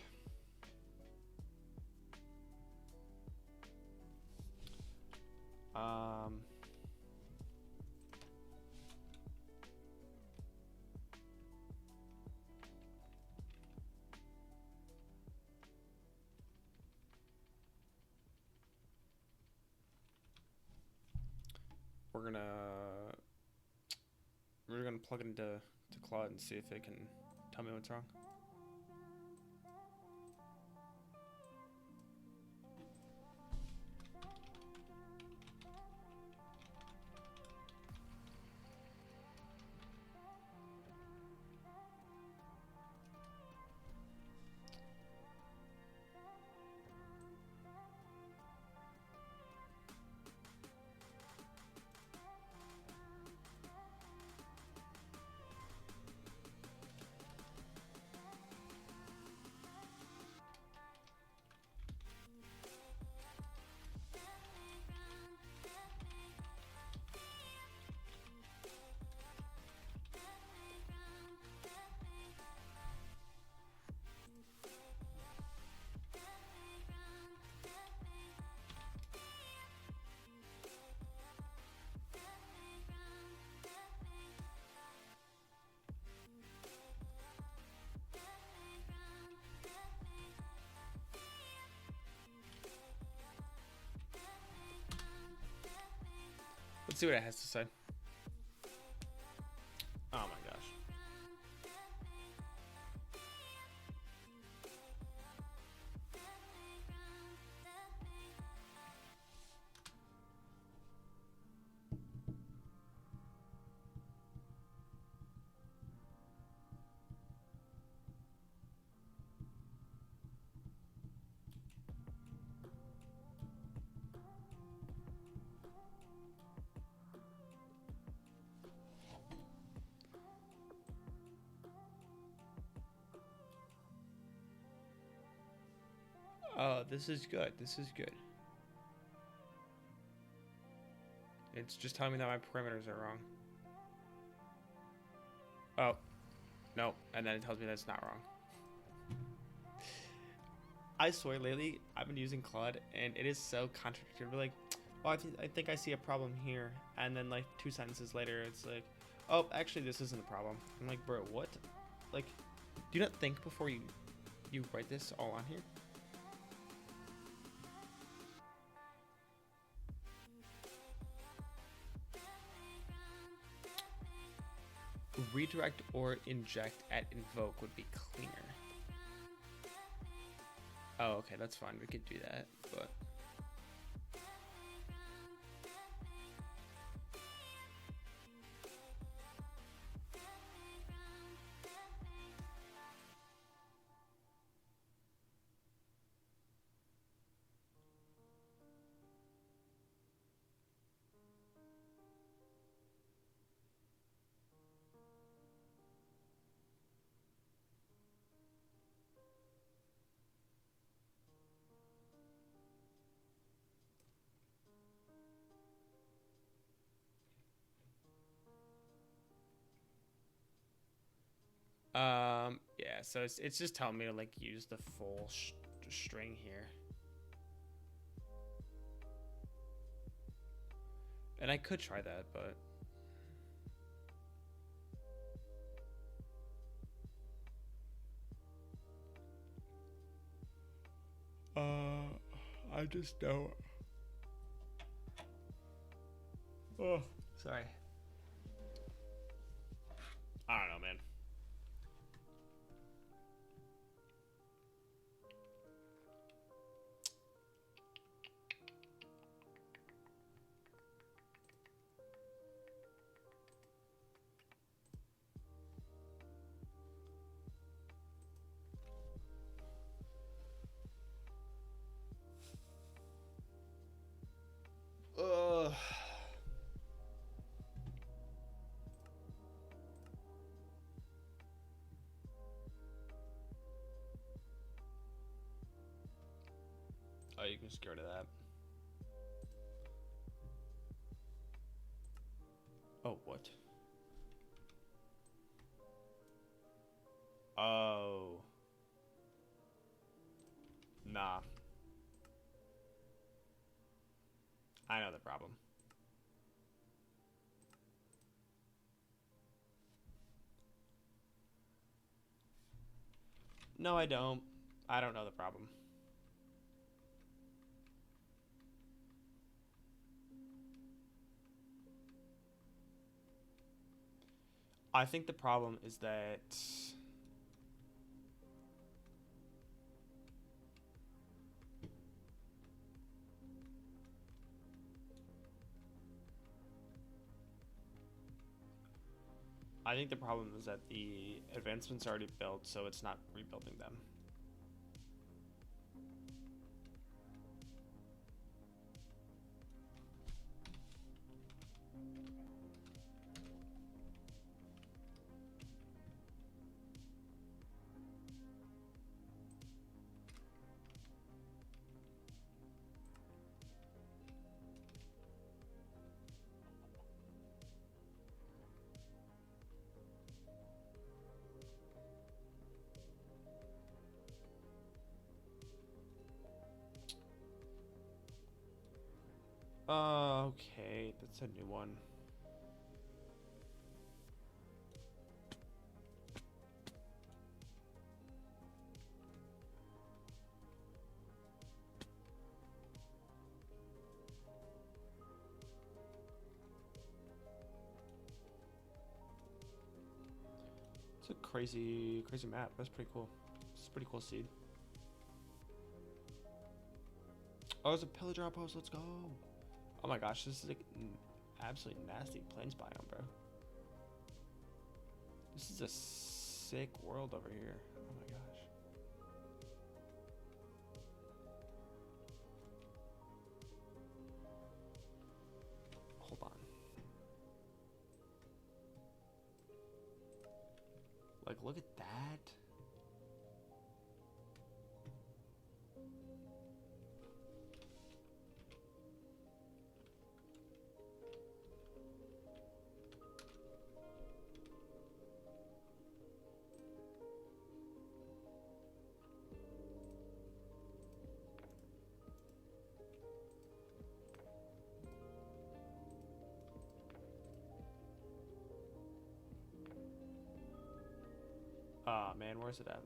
We're gonna plug it into Claude and see if it can tell me what's wrong. Let's see what it has to say. Oh my gosh. Oh, this is good. This is good. It's just telling me that my parameters are wrong. Oh, no. And then it tells me that it's not wrong. I swear, lately, I've been using Claude, and it is so contradictory. Like, well, I think I see a problem here. And then, like, 2 sentences later, it's like, oh, actually, this isn't a problem. I'm like, bro, what? Like, do you not think before you write this all on here? Redirect or inject at invoke would be cleaner. Oh, okay, that's fine. We could do that, but... yeah, so it's just telling me to like use the full string here. And I could try that, but I just don't. Oh, sorry. I don't know, man. you can just get rid of that. Oh, what? Oh. Nah. I know the problem. No, I don't. I don't know the problem. I think the problem is that the advancements are already built, so it's not rebuilding them. Okay, that's a new one. It's a crazy map. That's pretty cool. It's a pretty cool seed. Oh, it's a pillager outpost. Let's go. Oh my gosh, this is like absolutely nasty plains biome, bro. This is a sick world over here. Oh my gosh. Hold on. Like, look at that. Ah, man, where's it at?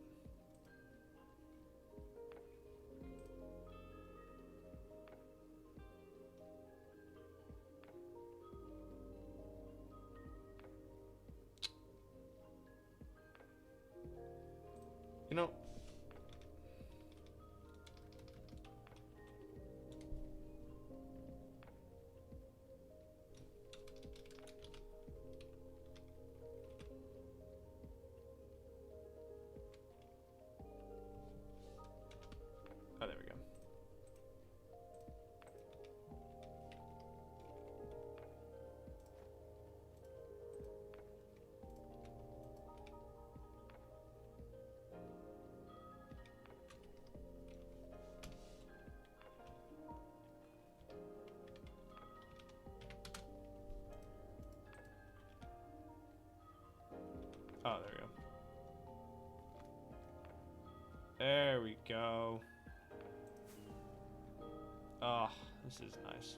You know, oh, there we go. Oh, there we go. There we go. Oh, this is nice.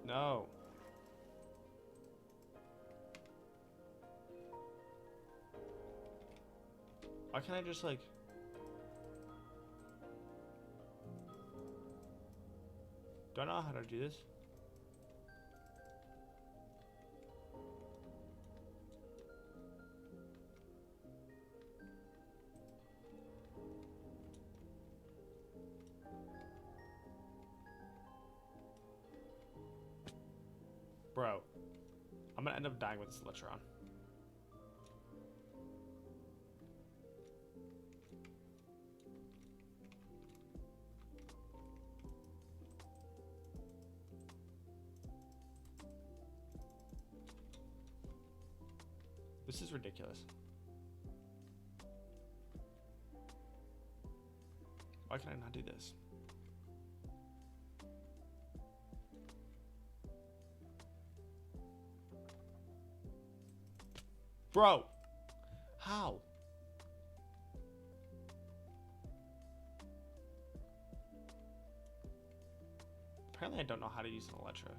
No. Why can't I just, like... Do I know how to do this? Bro, I'm gonna end up dying with this Electron. This is ridiculous. Why can I not do this? Bro! How? Apparently I don't know how to use an Electra.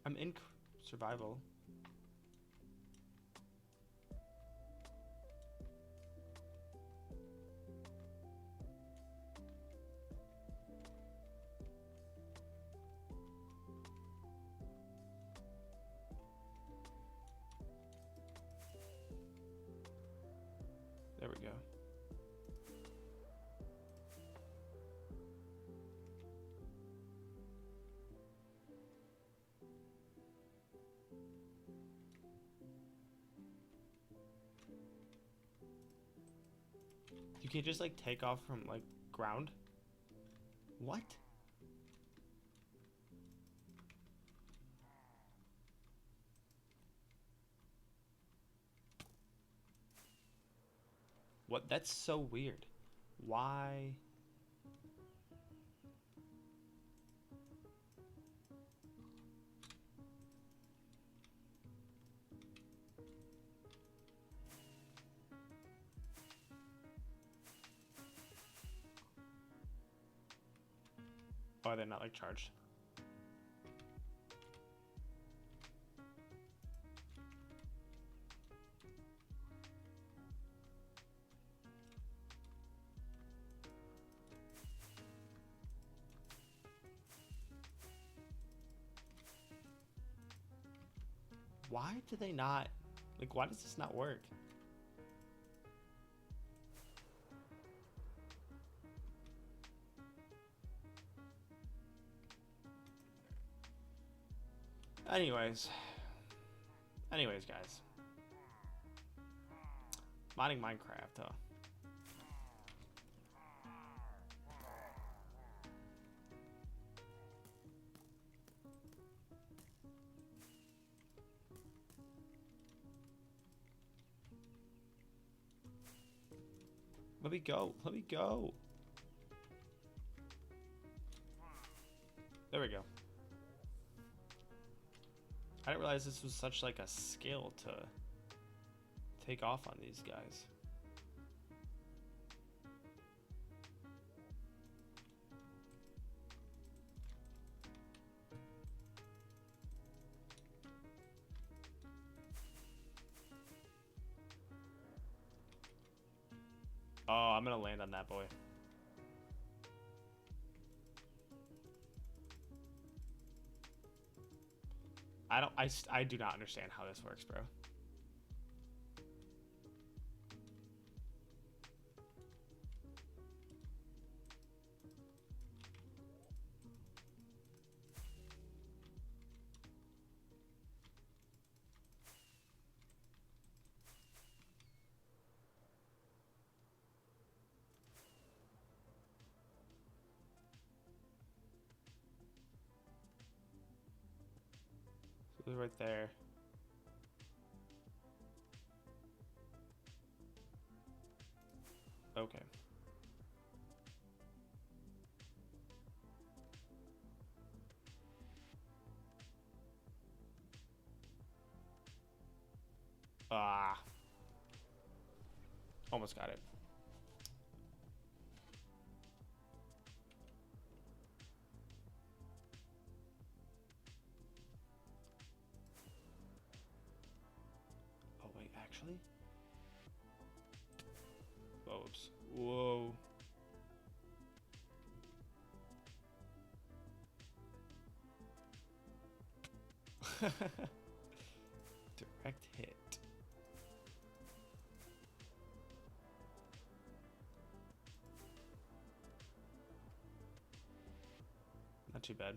I'm in survival. There we go. You can't just like take off from like ground? What? What? That's so weird. Why? Oh, they're not like charged. Why do they not? Like, why does this not work? Anyways, guys. Modding Minecraft, huh? Let me go. Let me go. There we go. I didn't realize this was such like a skill to take off on these guys. Oh, I'm gonna land on that boy. I do not understand how this works, bro. So it's right there. Okay. Ah. Almost got it. Oh, wait, actually? Oops. Whoa. Perfect hit. Not too bad.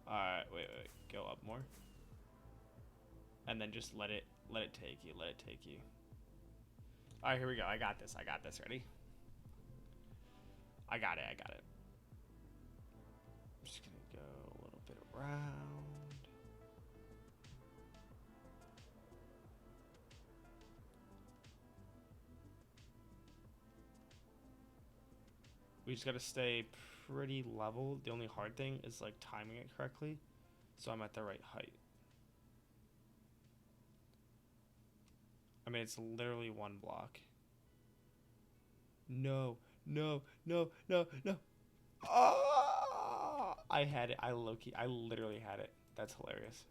Alright, wait. Go up more. And then just let it take you. Let it take you. Alright, here we go. I got this. Ready? I got it. I'm just gonna go a little bit around. We just gotta stay pretty level. The only hard thing is like timing it correctly, so I'm at the right height. I mean, it's literally one block. No. Oh! I had it. I literally had it. That's hilarious.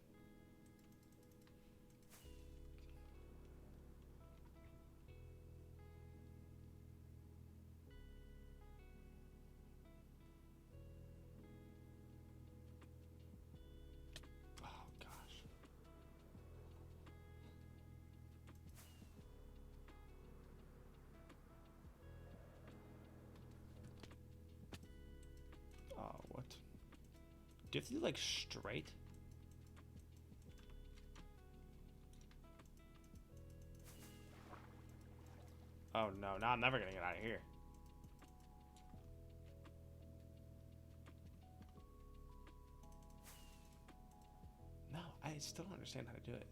Oh, gosh. Oh, what? Do you have to do like straight? Oh no, now I'm never gonna get out of here. No, I still don't understand how to do it.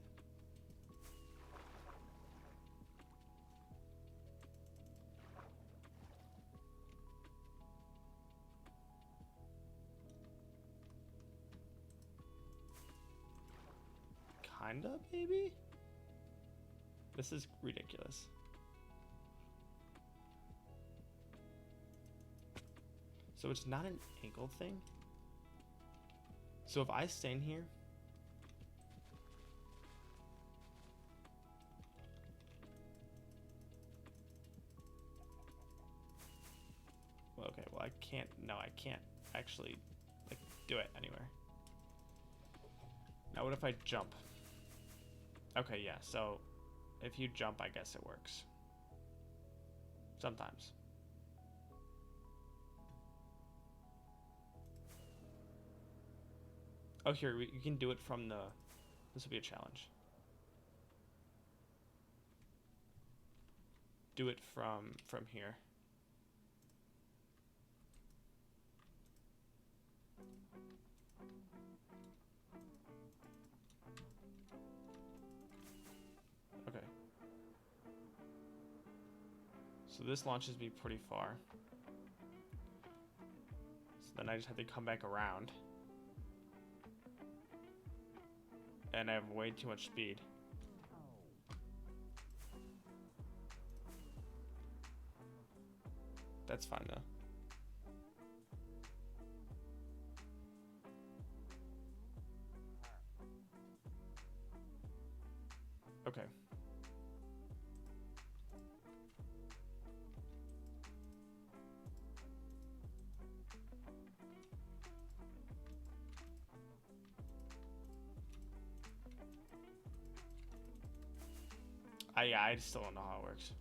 Kinda, maybe? This is ridiculous. So it's not an angle thing? So if I stand here... Well, okay, well I can't... No, I can't actually, like, do it anywhere. Now what if I jump? Okay, yeah, so if you jump, I guess it works. Sometimes. Oh, here, you can do it from the... This will be a challenge. Do it from here. Okay. So this launches me pretty far. So then I just have to come back around. And I have way too much speed. That's fine though. Okay. I still don't know how it works.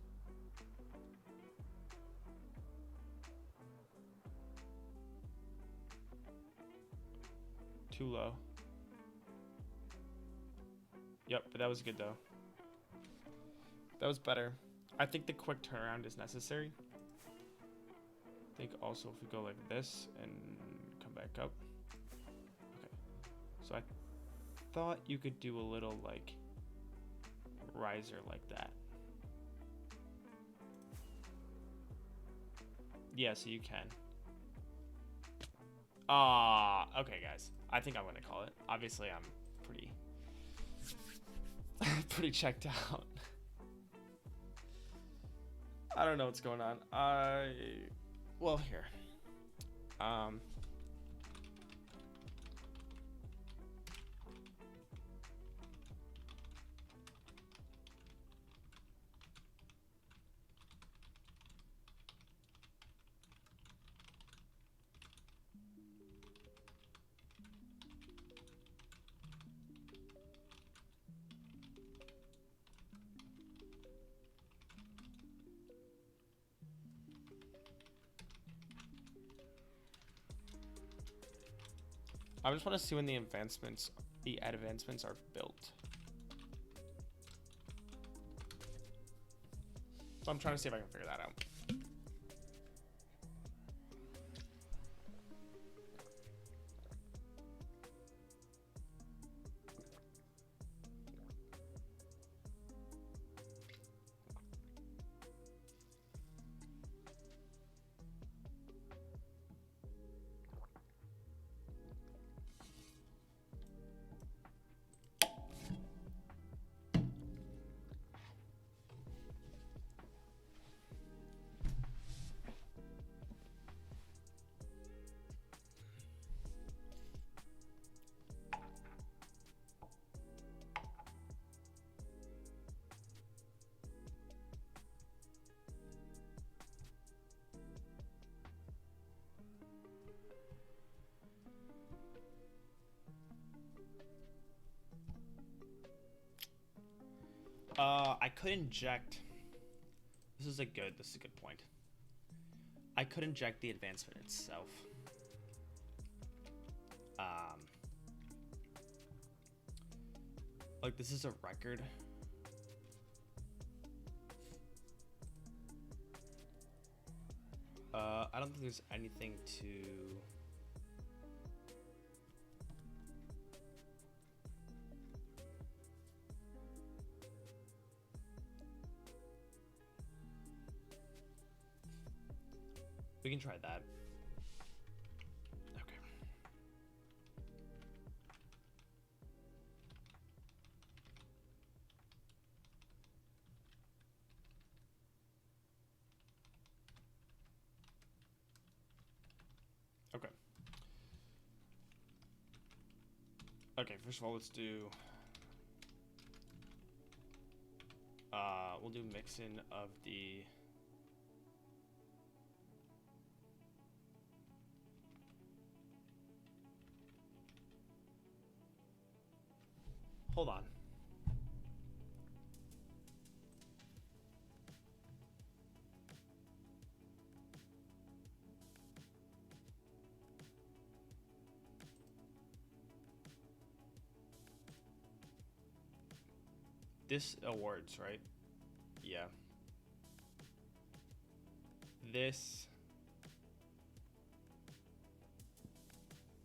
Too low. Yep, but that was good though. That was better. I think the quick turnaround is necessary. I think also if we go like this and come back up. Okay. So I thought you could do a little like riser like that. Yeah, so you can. Okay guys. I think I'm gonna call it. Obviously I'm pretty pretty checked out. I don't know what's going on. Well, here. I just want to see when the advancements are built. So I'm trying to see if I can figure that out. I could inject. This is a good point. I could inject the advancement itself. Like this is a record. I don't think there's anything to. We can try that. Okay. Okay. Okay, first of all, let's do... we'll do mixin of the... Hold on. This awards, right? Yeah. This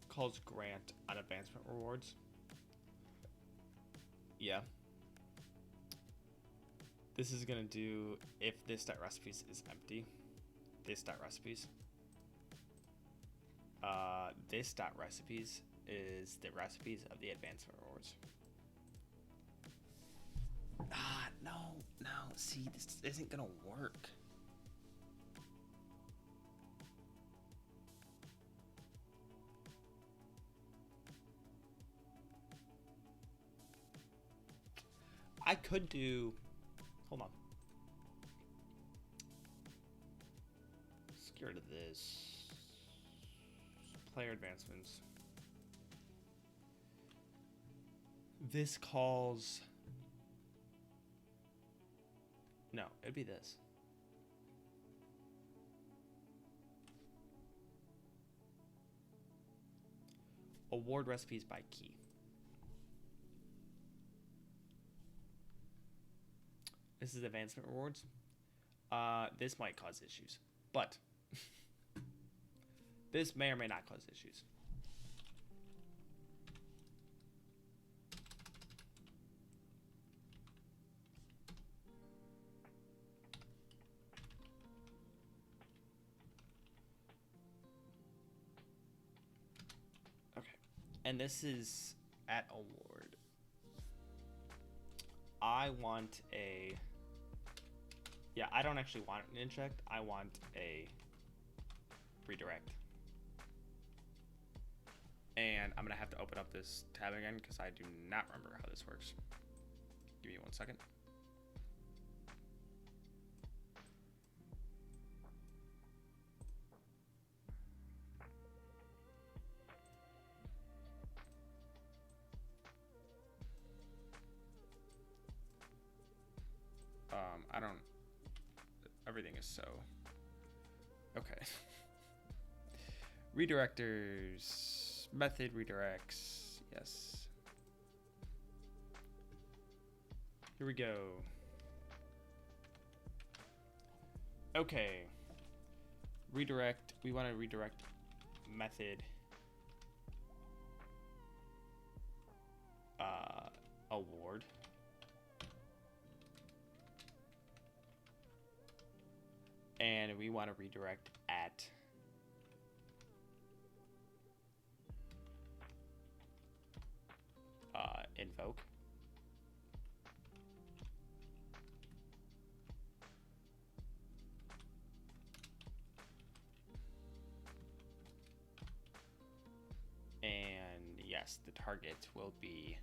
calls grant on advancement rewards. Yeah. This is gonna do if this dot recipes is empty. This dot recipes. This dot recipes is the recipes of the advancement rewards. No. See, this isn't gonna work. I could do... Hold on. Scared of this. Player advancements. This calls... No, it'd be this. Award recipes by key. This is advancement rewards. This might cause issues, but this may or may not cause issues. Okay, and this is at award. I want a... Yeah, I don't actually want an inject. I want a redirect. And I'm going to have to open up this tab again because I do not remember how this works. Give me 1 second. I don't... Everything is so... Okay. Redirectors... Method redirects. Yes. Here we go. Okay. Redirect. We want to redirect method. Award. And we want to redirect at invoke. And yes, the target will be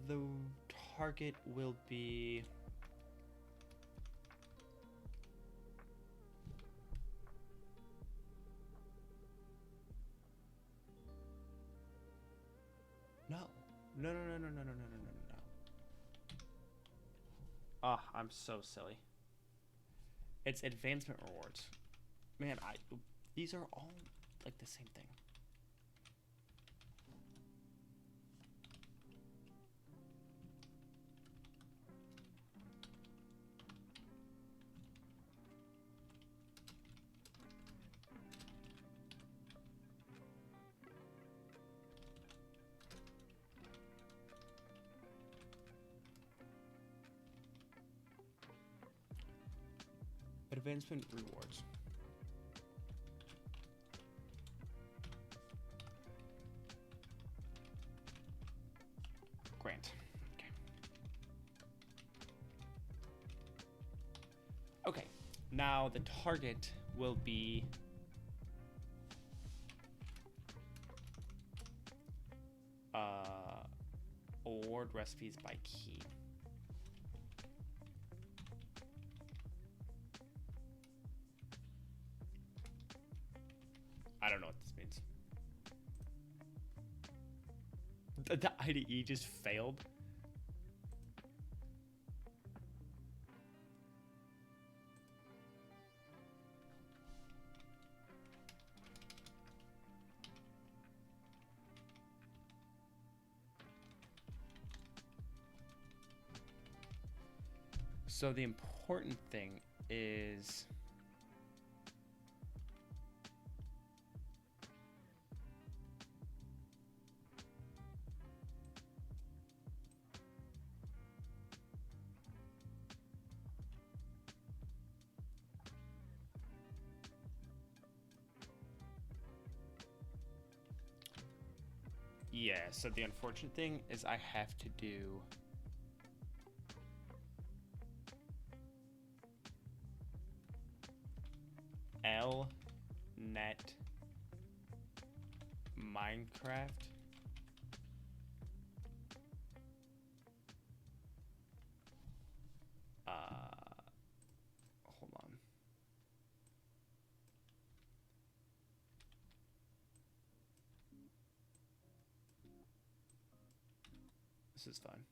the target will be no. Ah, I'm so silly. It's advancement rewards. Man, these are all like the same thing. Advancement rewards. Grant. Okay. Okay. Now the target will be award recipes by key. I don't know what this means. The IDE just failed. So the important thing is yeah, so the unfortunate thing is I have to do LNet Minecraft hold on. This is fine.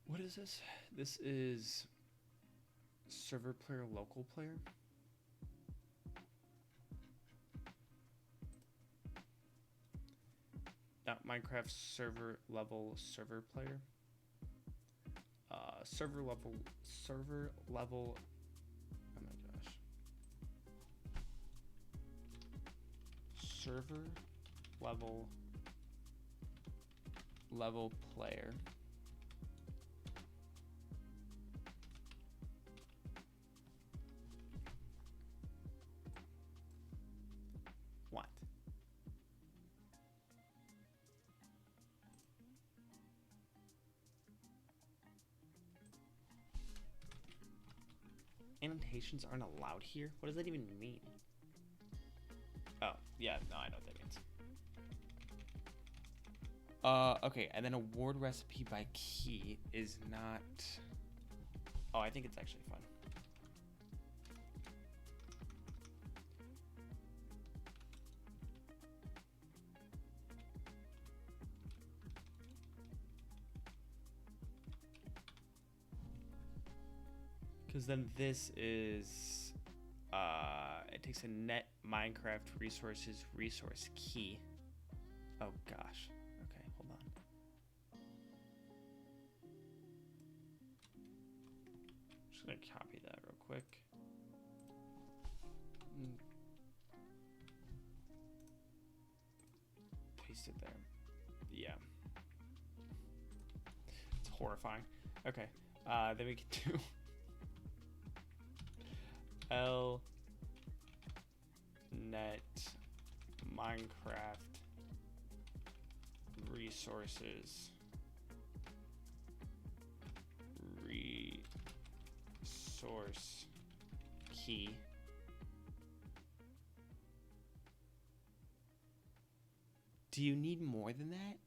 What is this? This is server player, local player. Not Minecraft server level server player. Server level. Oh my gosh. Server level player. What? Annotations aren't allowed here? What does that even mean? Oh, yeah, no, I know what that means. Okay, and then award recipe by key is not... Oh, I think it's actually fun. Because then this is, it takes a net Minecraft resource key. Oh gosh. Okay, hold on. Just gonna copy that real quick. Paste it there. Yeah. It's horrifying. Okay. Then we can do L net Minecraft resource key. Do you need more than that?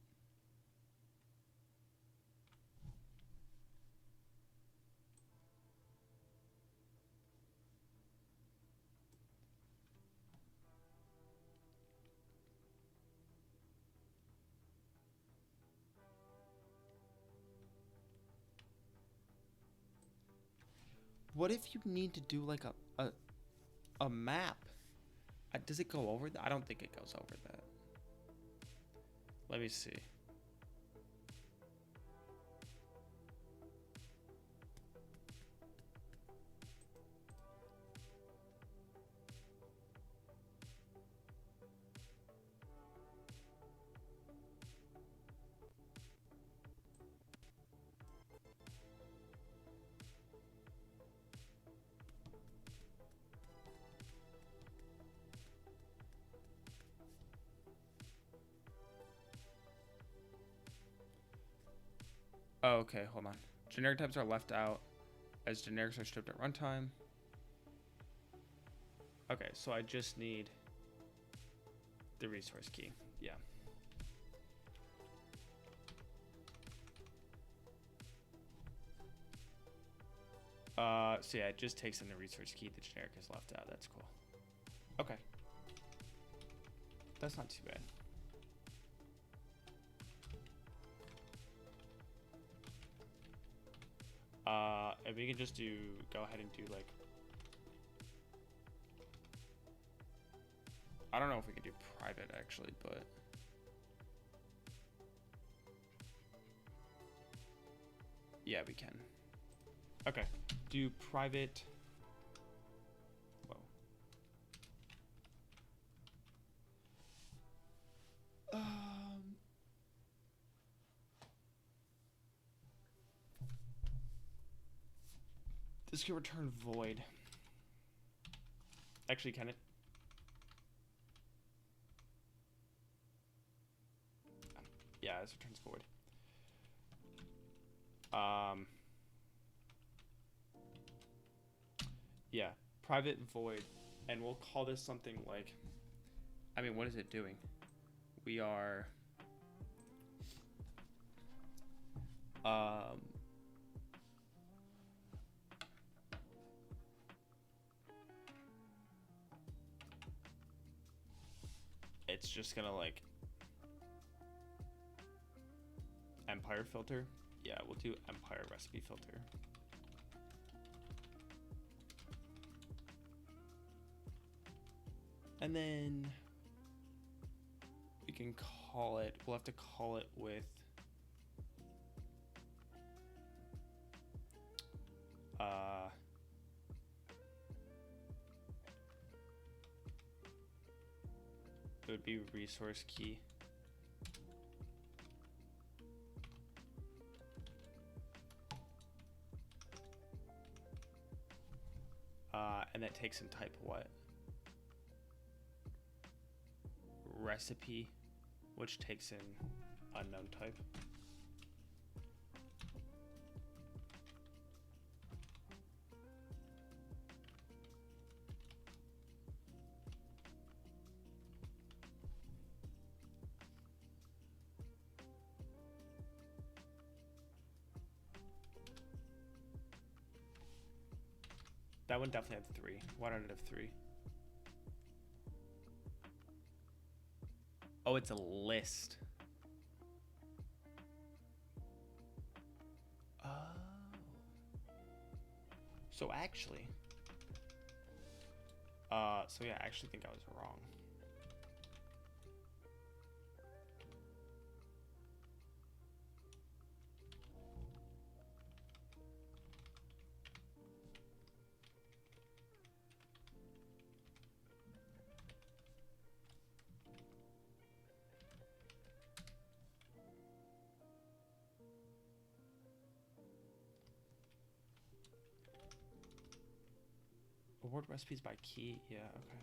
What if you need to do like a map? Does it go over that? I don't think it goes over that. Let me see. Oh, okay, hold on. Generic types are left out as generics are stripped at runtime. Okay, so I just need the resource key. Yeah. So yeah, it just takes in the resource key. The generic is left out. That's cool. Okay. That's not too bad. And we can just go ahead and do like, I don't know if we can do private actually, but yeah, we can. Okay, do private. Whoa. This can return void. Actually, can it? Yeah, this returns void. Yeah, private void, and we'll call this something like, I mean, what is it doing? We are, it's just gonna like empire filter. Yeah, we'll do empire recipe filter. And then we can call it, we'll have to call it with it would be resource key. And that takes in type what? Recipe, which takes in unknown type. That one definitely had 3. Why don't it have 3? Oh, it's a list. Oh. So actually, so yeah, I actually think I was wrong. Award recipes by key? Yeah, okay.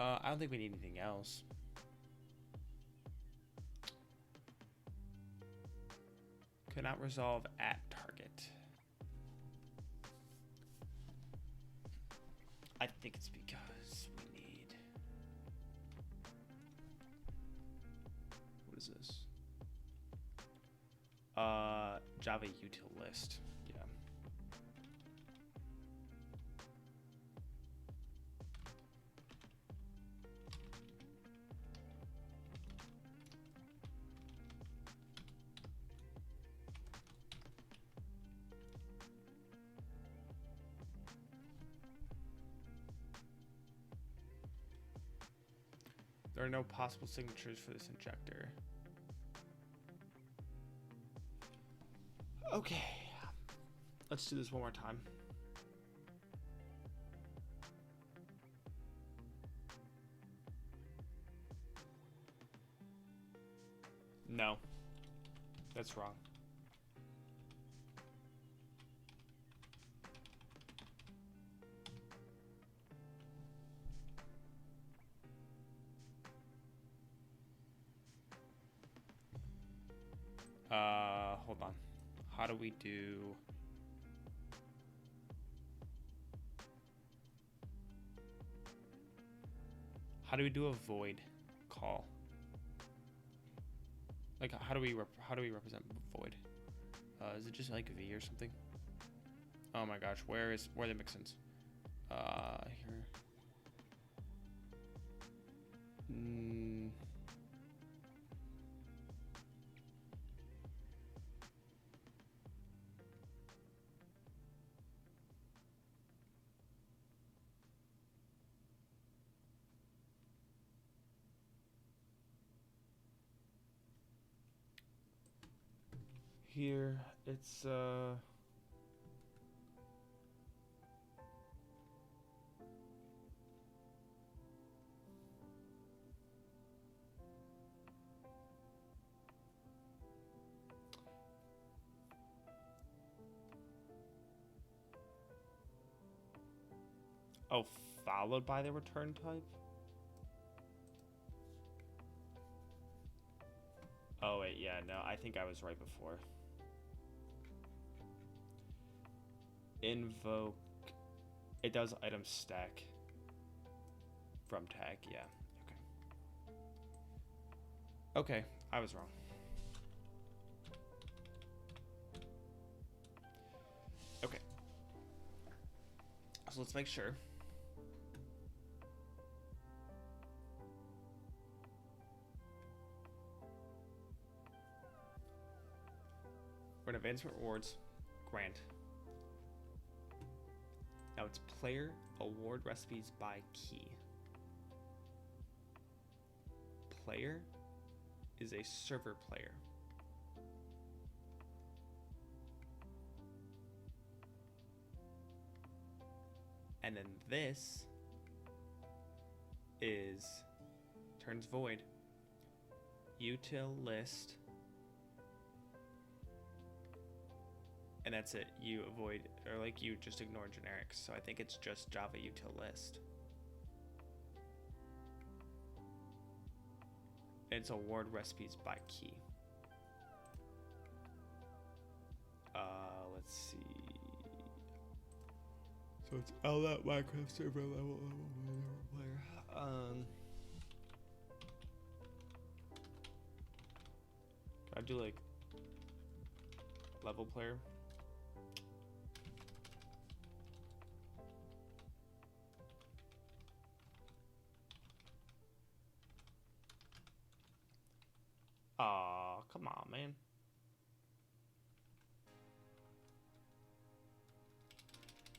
I don't think we need anything else. Could not resolve at target. I think it's because we need... What is this? Java util list. Yeah. There are no possible signatures for this injector. Okay. Let's do this one more time. No. That's wrong. Hold on. How do we do... How do we do a void call? Like, how do we represent void? Is it just like V or something? Oh my gosh, where are the mixins? Here. Here, it's oh, followed by the return type? Oh wait, yeah, no, I think I was right before. Invoke, it does item stack from tag, yeah, okay. Okay, I was wrong. Okay. So let's make sure. We're in advancement rewards, grant. Now it's player award recipes by key. Player is a server player. And then this is turns void. Util list. And that's it. You avoid, or like you just ignore generics. So I think it's just Java util list. It's award recipes by key. Let's see. So it's Minecraft server level player. Can I do like level player? Aw, come on, man.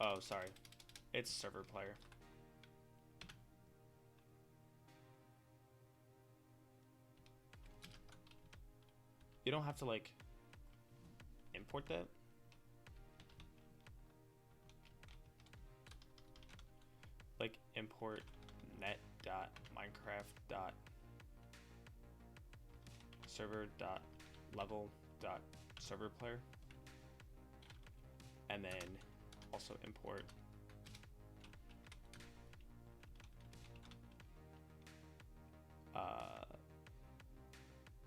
Oh, sorry. It's server player. You don't have to, like, import that? Like, import net.minecraft.server.level.server player. And then also import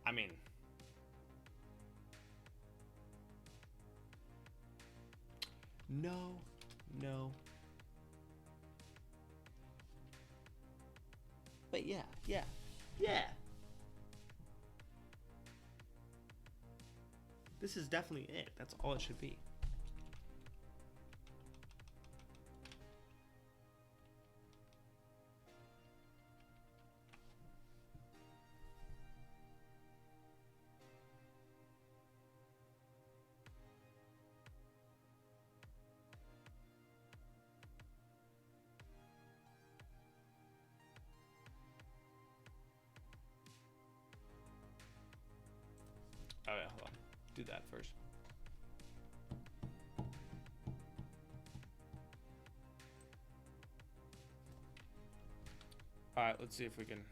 I mean, no. But yeah. This is definitely it. That's all it should be. Oh yeah, hold on. Do that first. Alright, let's see if we can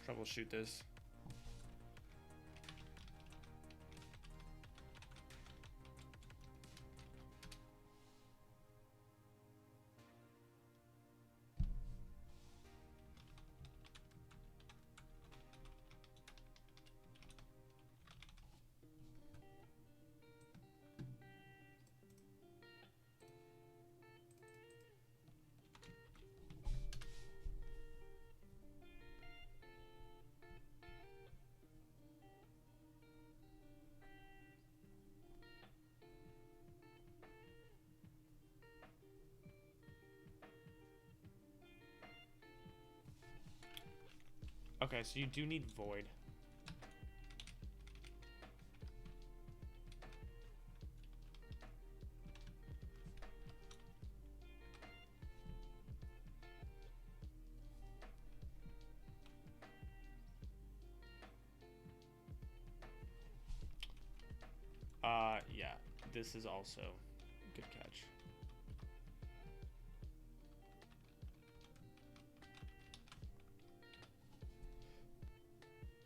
troubleshoot this. Okay, so you do need void. Yeah, this is also good catch.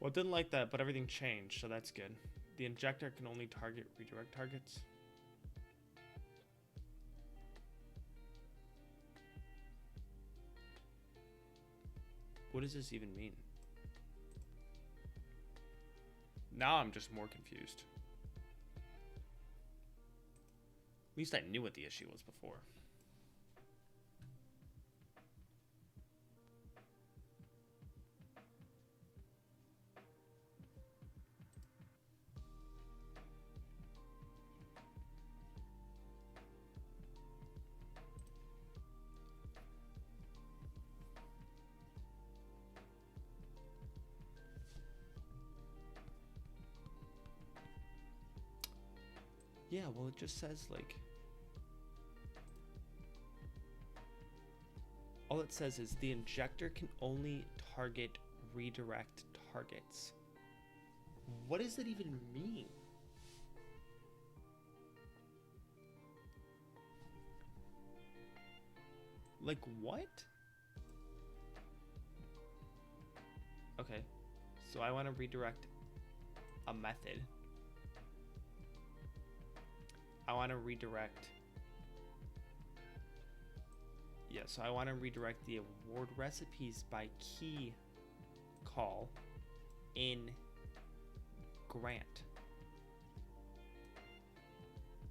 Well, it didn't like that, but everything changed, so that's good. The injector can only target redirect targets. What does this even mean? Now I'm just more confused. At least I knew what the issue was before. Yeah, well, it just says, like... All it says is the injector can only target redirect targets. What does that even mean? Like, what? Okay, so I want to redirect a method. I want to redirect... Yeah, so I want to redirect the award recipes by key call in grant.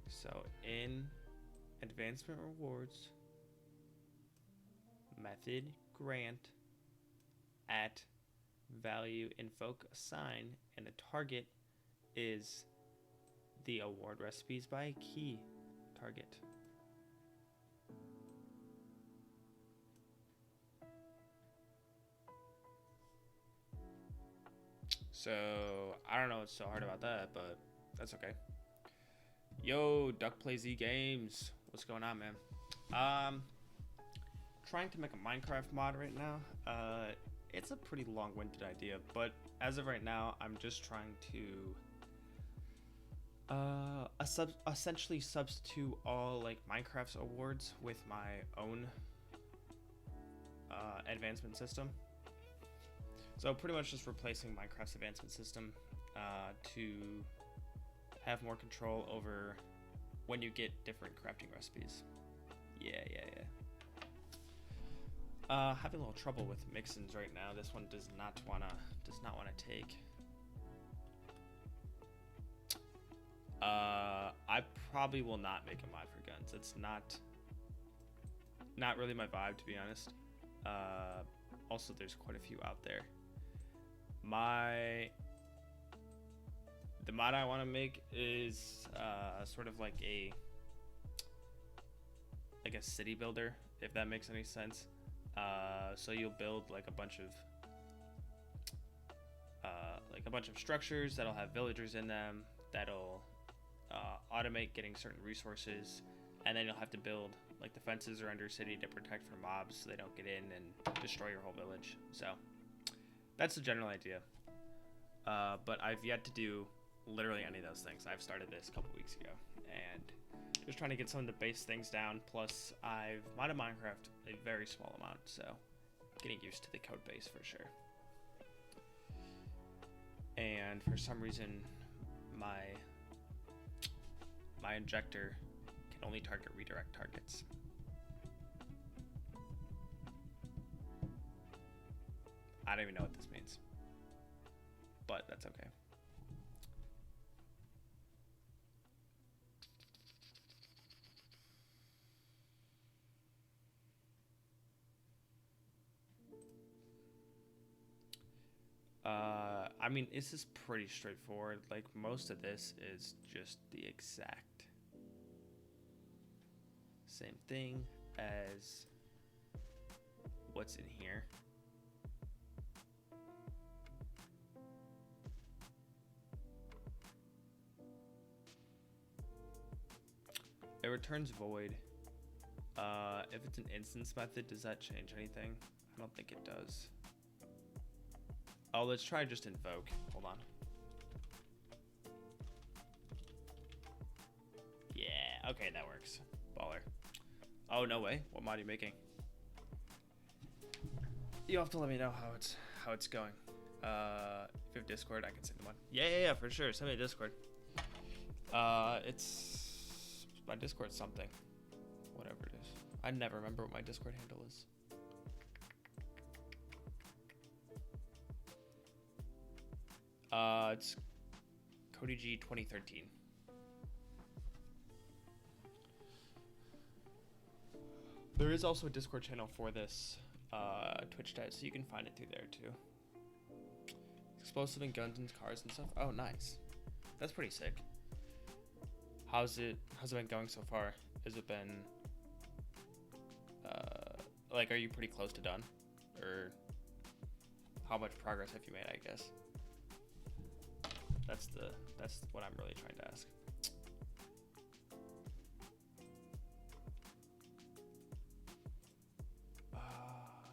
So in advancement rewards, method grant at value invoke assign, and the target is the award recipes by key target. So I don't know what's so hard about that, but that's okay. Yo, Duck Play Z Games, what's going on, man? Trying to make a Minecraft mod right now. It's a pretty long-winded idea, but as of right now, I'm just trying to essentially substitute all like Minecraft's awards with my own advancement system. So pretty much just replacing Minecraft's advancement system to have more control over when you get different crafting recipes. Yeah. Having a little trouble with mixins right now. This one does not wanna take. I probably will not make a mod for guns. It's not really my vibe, to be honest. Also, there's quite a few out there. The mod I want to make is sort of like a city builder, if that makes any sense. So you'll build like a bunch of structures that'll have villagers in them, that'll automate getting certain resources, and then you'll have to build like defenses around your city to protect from mobs so they don't get in and destroy your whole village. So that's the general idea. But I've yet to do literally any of those things. I've started this a couple weeks ago and just trying to get some of the base things down. Plus, I've modded Minecraft a very small amount, so getting used to the code base for sure. And for some reason, my injector can only target redirect targets. I don't even know what this means, but that's okay. I mean, this is pretty straightforward. Like, most of this is just the exact same thing as what's in here. It returns void. If it's an instance method, does that change anything? I don't think it does. Oh, let's try just invoke. Hold on. Yeah, okay, that works. Baller. Oh, no way. What mod are you making? You'll have to let me know how it's going. If you have Discord, I can send you one. Yeah, for sure. Send me a Discord. It's my Discord something. Whatever it is. I never remember what my Discord handle is. It's CodyG 2013. There is also a Discord channel for this Twitch chat, so you can find it through there too. Explosive and guns and cars and stuff. Oh, nice. That's pretty sick. How's it been going so far? Has it been like, are you pretty close to done, or how much progress have you made? I guess that's what I'm really trying to ask.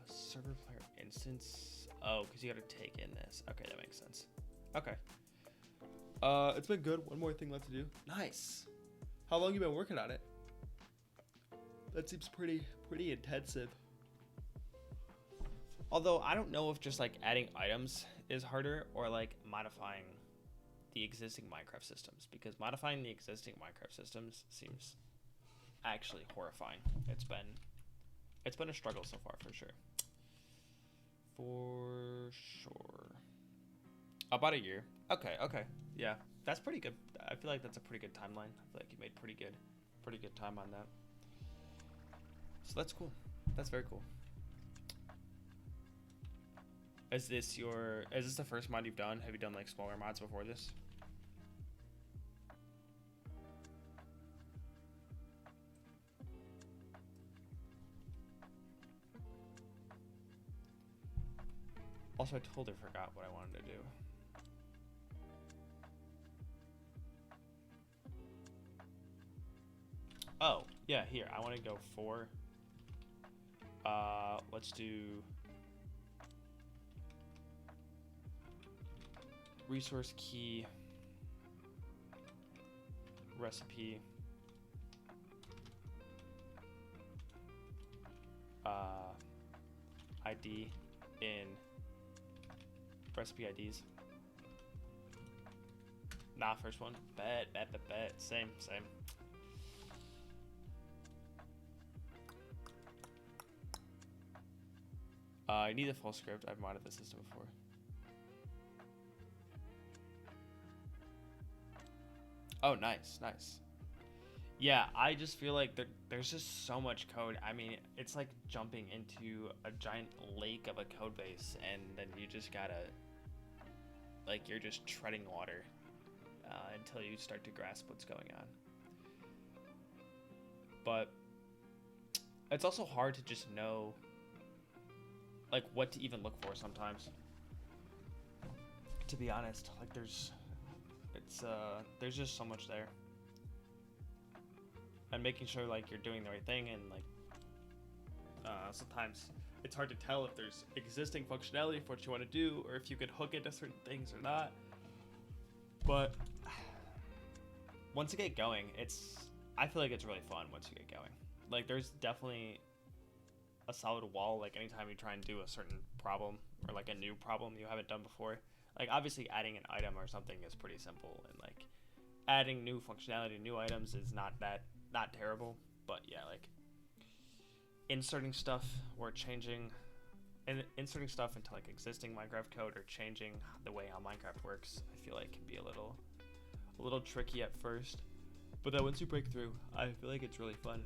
Server player instance. Oh, because you got to take in this. Okay, that makes sense. Okay. It's been good. One more thing left to do. Nice. How long you been working on it? That seems pretty intensive. Although I don't know if just like adding items is harder or like modifying the existing Minecraft systems, because modifying the existing Minecraft systems seems actually horrifying. It's been a struggle so far, for sure. For sure. About a year. Okay. Yeah, that's pretty good. I feel like that's a pretty good timeline. I feel like you made pretty good time on that. So that's cool. That's very cool. Is this the first mod you've done? Have you done like smaller mods before this? Also, I totally forgot what I wanted to do. Oh, yeah, here. I want to go for... let's do... resource key... recipe... ID in... recipe IDs. Nah, first one. Bet. Same. I need a full script. I've modded the system before. Oh, nice. Yeah, I just feel like there's just so much code. I mean, it's like jumping into a giant lake of a code base, and then you just gotta, like, you're just treading water until you start to grasp what's going on. But it's also hard to just know, like, what to even look for sometimes. To be honest, like, there's just so much there. And making sure, like, you're doing the right thing, and, like, sometimes it's hard to tell if there's existing functionality for what you want to do, or if you could hook it to certain things or not. But once you get going, I feel like it's really fun once you get going. Like, there's definitely a solid wall, like, anytime you try and do a certain problem, or, like, a new problem you haven't done before. Like, obviously, adding an item or something is pretty simple, and, like, adding new functionality, new items is not terrible. But, yeah, like, inserting stuff into, like, existing Minecraft code, or changing the way how Minecraft works, I feel like can be a little tricky at first. But then once you break through, I feel like it's really fun.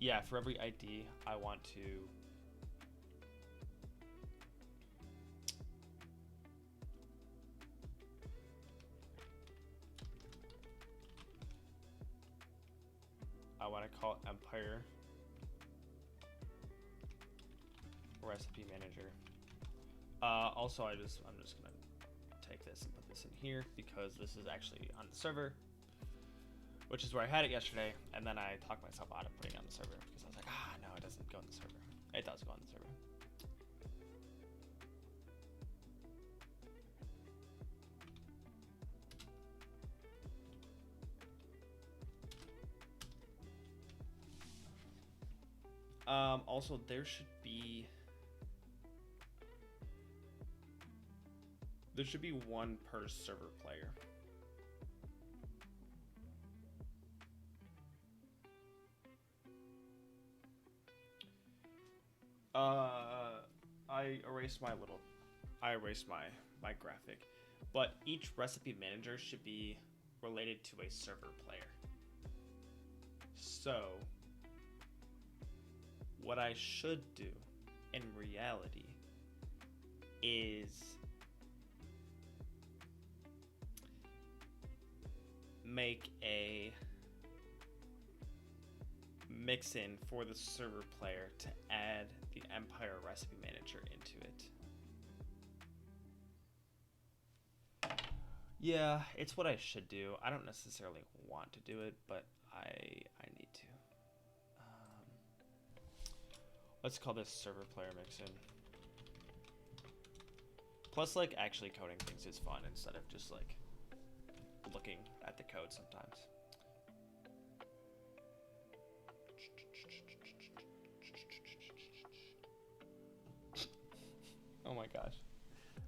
Yeah, for every ID, I want to call it Empire Recipe Manager. Also, I'm just gonna take this and put this in here because this is actually on the server, which is where I had it yesterday, and then I talked myself out of putting it on the server because I was like, no, it doesn't go on the server. It does go on the server. Also, there should be one per server player. I erased my graphic, but each recipe manager should be related to a server player. So what I should do in reality is make a mix-in for the server player to add the Empire Recipe Manager into it. Yeah, it's what I should do. I don't necessarily want to do it, but I need to. Let's call this server player mix-in. Plus, like, actually coding things is fun instead of just, like, looking at the code sometimes. Oh my gosh.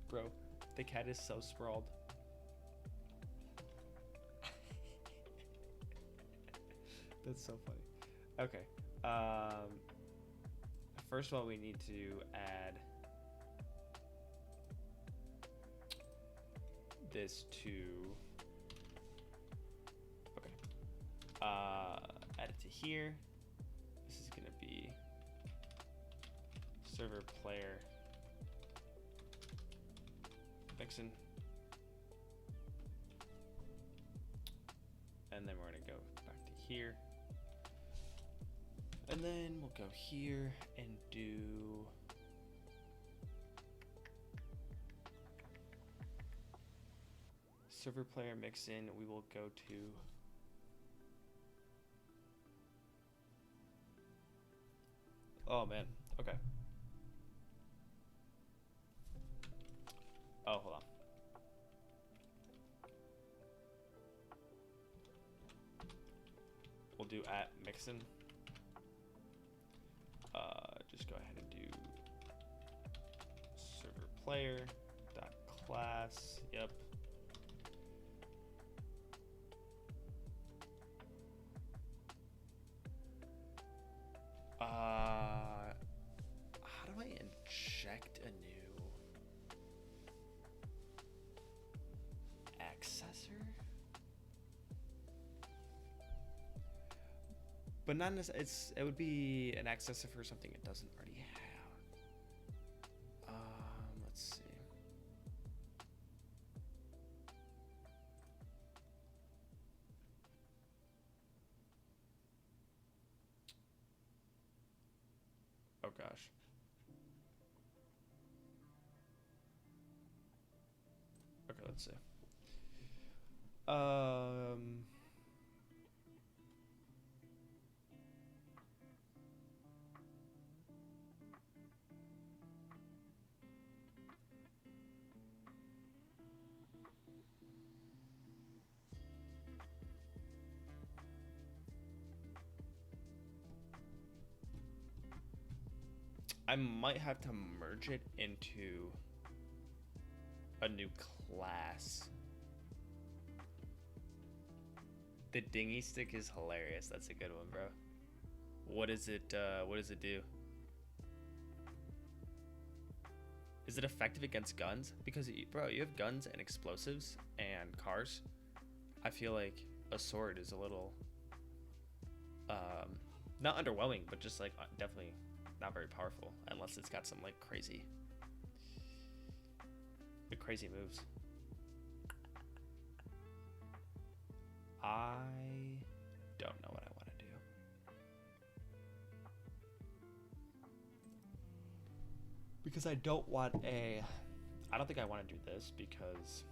Bro, the cat is so sprawled. That's so funny. Okay. First of all, we need to add this to Add it to here. This is gonna be server player mixin. And then we're gonna go back to here. And then we'll go here and do server player mixin. We will go to oh man, okay. Oh, hold on. We'll do at mixin. Just go ahead and do server player dot class. Yep. How do I inject a new accessor? But not necessarily. It would be an accessor for something it doesn't already have. Let's see. Oh gosh. Okay, let's see. I might have to merge it into a new class. The dinghy stick is hilarious. That's a good one, bro. What does it do? Is it effective against guns? Because, bro, you have guns and explosives and cars. I feel like a sword is a little, not underwhelming, but just like definitely not very powerful unless it's got some like crazy moves. I don't know what I want to do. Because I don't think I want to do this because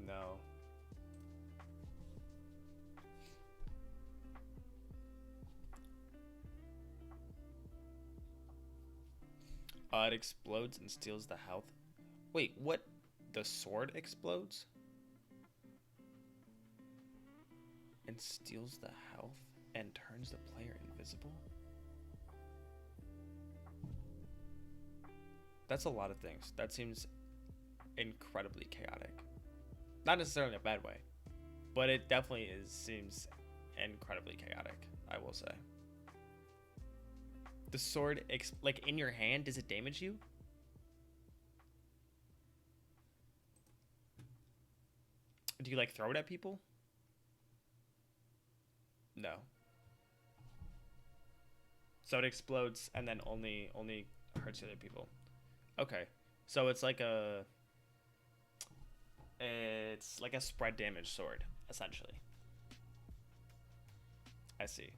no. It explodes and steals the health. Wait, what? The sword explodes? And steals the health and turns the player invisible? That's a lot of things. That seems incredibly chaotic. Not necessarily in a bad way, but it definitely seems incredibly chaotic, I will say. The sword, like in your hand, does it damage you? Do you like throw it at people? No. So it explodes and then only hurts the other people. Okay. So it's like a spread damage sword, essentially. I see.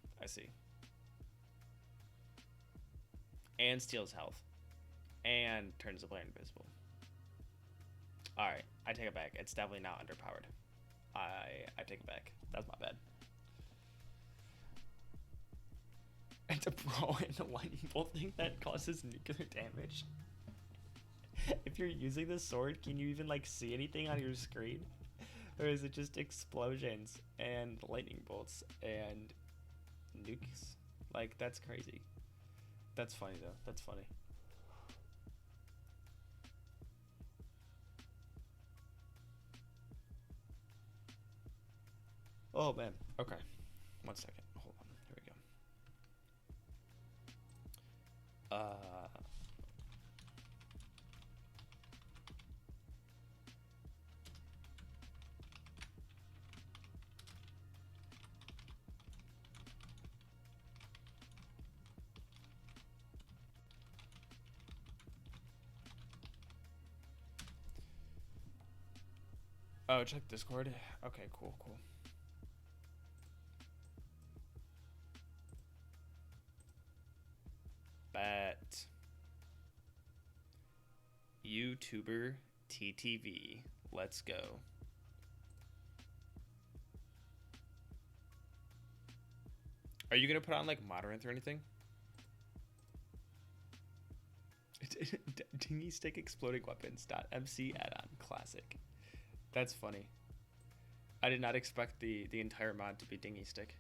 And steals health. And turns the player invisible. Alright, I take it back. It's definitely not underpowered. I take it back. That's my bad. And to throw in a lightning bolt thing that causes nuclear damage. If you're using the sword, can you even like see anything on your screen? Or is it just explosions and lightning bolts and nukes? Like, that's crazy. That's funny though. That's funny. Oh man. Okay. 1 second. Hold on. Here we go. Oh, check Discord. Okay, cool. Bet. YouTuber TTV. Let's go. Are you gonna put on like Moderath or anything? Dingy stick exploding weapons. MC add-on classic. That's funny. I did not expect the entire mod to be dinghy stick.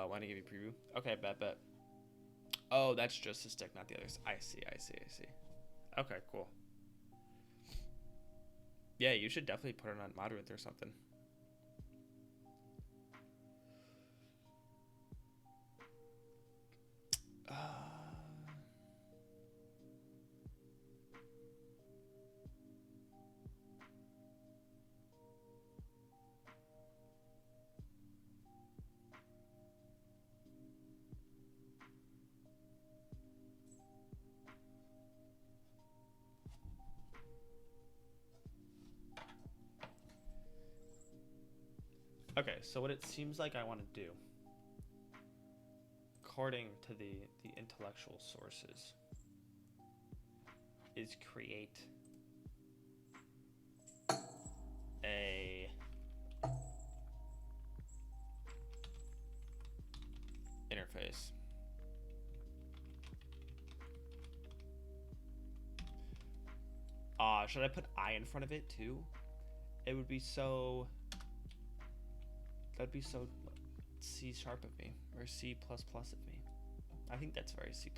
Want to give you a preview? Okay, bet. Oh, that's just the stick, not the others. I see. Okay, cool. Yeah, you should definitely put it on Moderate or something. Okay, so what it seems like I want to do, according to the intellectual sources, is create a interface. Should I put I in front of it too? It would be so... That'd be so C# of me, or C++ of me. I think that's very C++.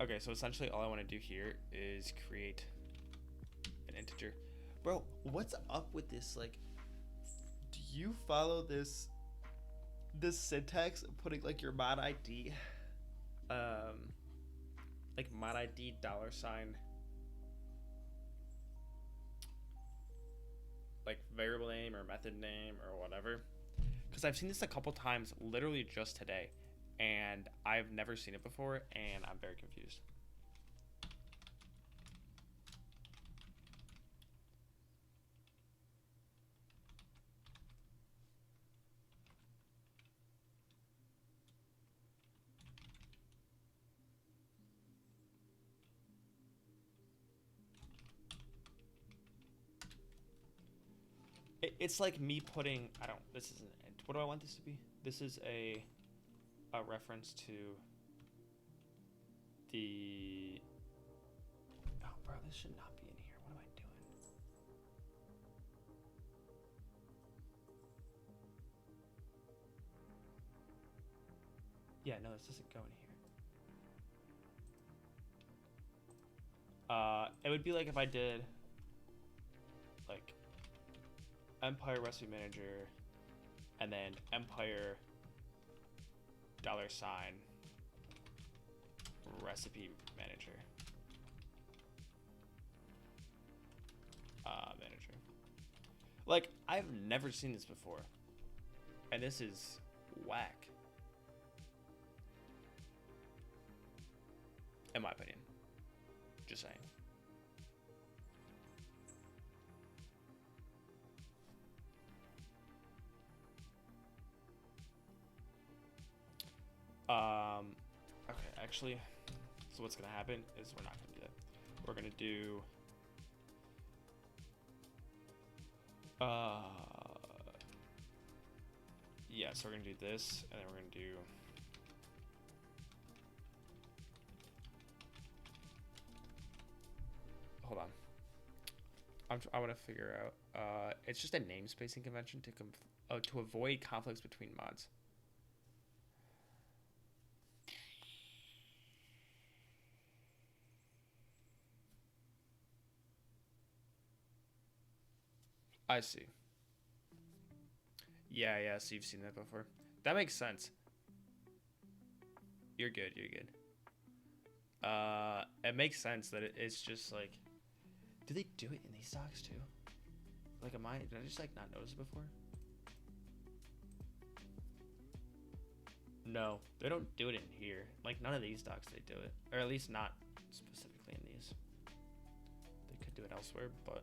Okay, so essentially all I want to do here is create an integer. Bro, what's up with this? Like, do you follow this syntax of putting like your mod ID, like mod ID $, like variable name or method name or whatever? Because I've seen this a couple times, literally just today, and I've never seen it before, and I'm very confused. It's like me putting, this isn't, what do I want this to be? This is a reference to the, oh bro, this should not be in here. What am I doing? Yeah, no, this doesn't go in here. It would be like if I did like Empire Recipe Manager and then Empire $, Recipe Manager. Manager. Like, I've never seen this before. And this is whack. In my opinion. Just saying. Okay, actually, so what's gonna happen is we're not gonna do that. We're gonna do yeah, so we're gonna do this, and then we're gonna do hold on. I want to figure out. It's just a namespacing convention to avoid conflicts between mods. I see. Yeah, yeah, so you've seen that before. That makes sense. You're good, you're good. It makes sense that it's just like... Do they do it in these docks too? Like, did I just, like, not notice it before? No, they don't do it in here. Like, none of these docks they do it. Or at least not specifically in these. They could do it elsewhere, but...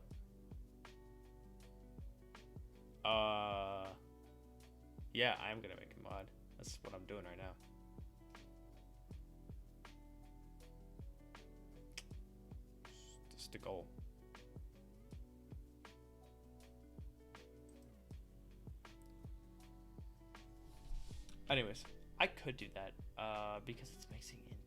Yeah, I'm gonna make a mod. That's what I'm doing right now. That's the goal. Anyways, I could do that because it's mixing into...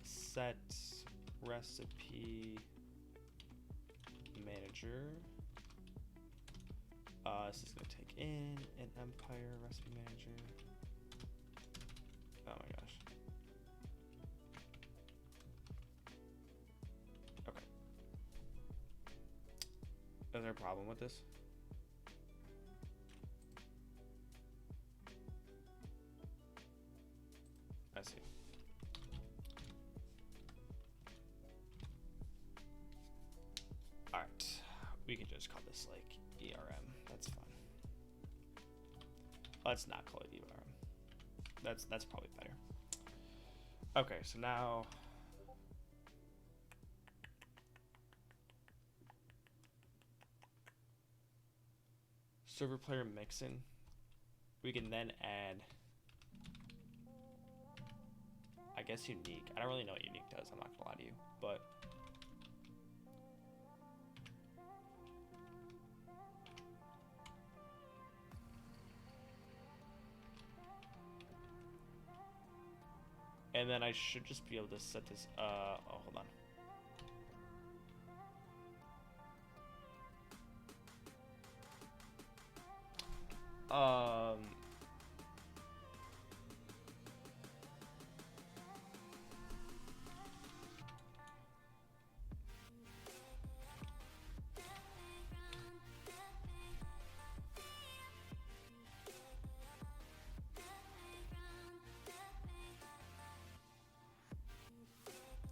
Set recipe manager. This is going to take in an Empire recipe manager. Oh my gosh. Okay. Is there a problem with this? I see. Alright, we can just call this like ERM, that's fine. Let's not call it ERM. That's probably better. Okay, so now server player mixin. We can then add, I guess, unique. I don't really know what unique does, I'm not gonna lie to you, but and then I should just be able to set this, oh, hold on.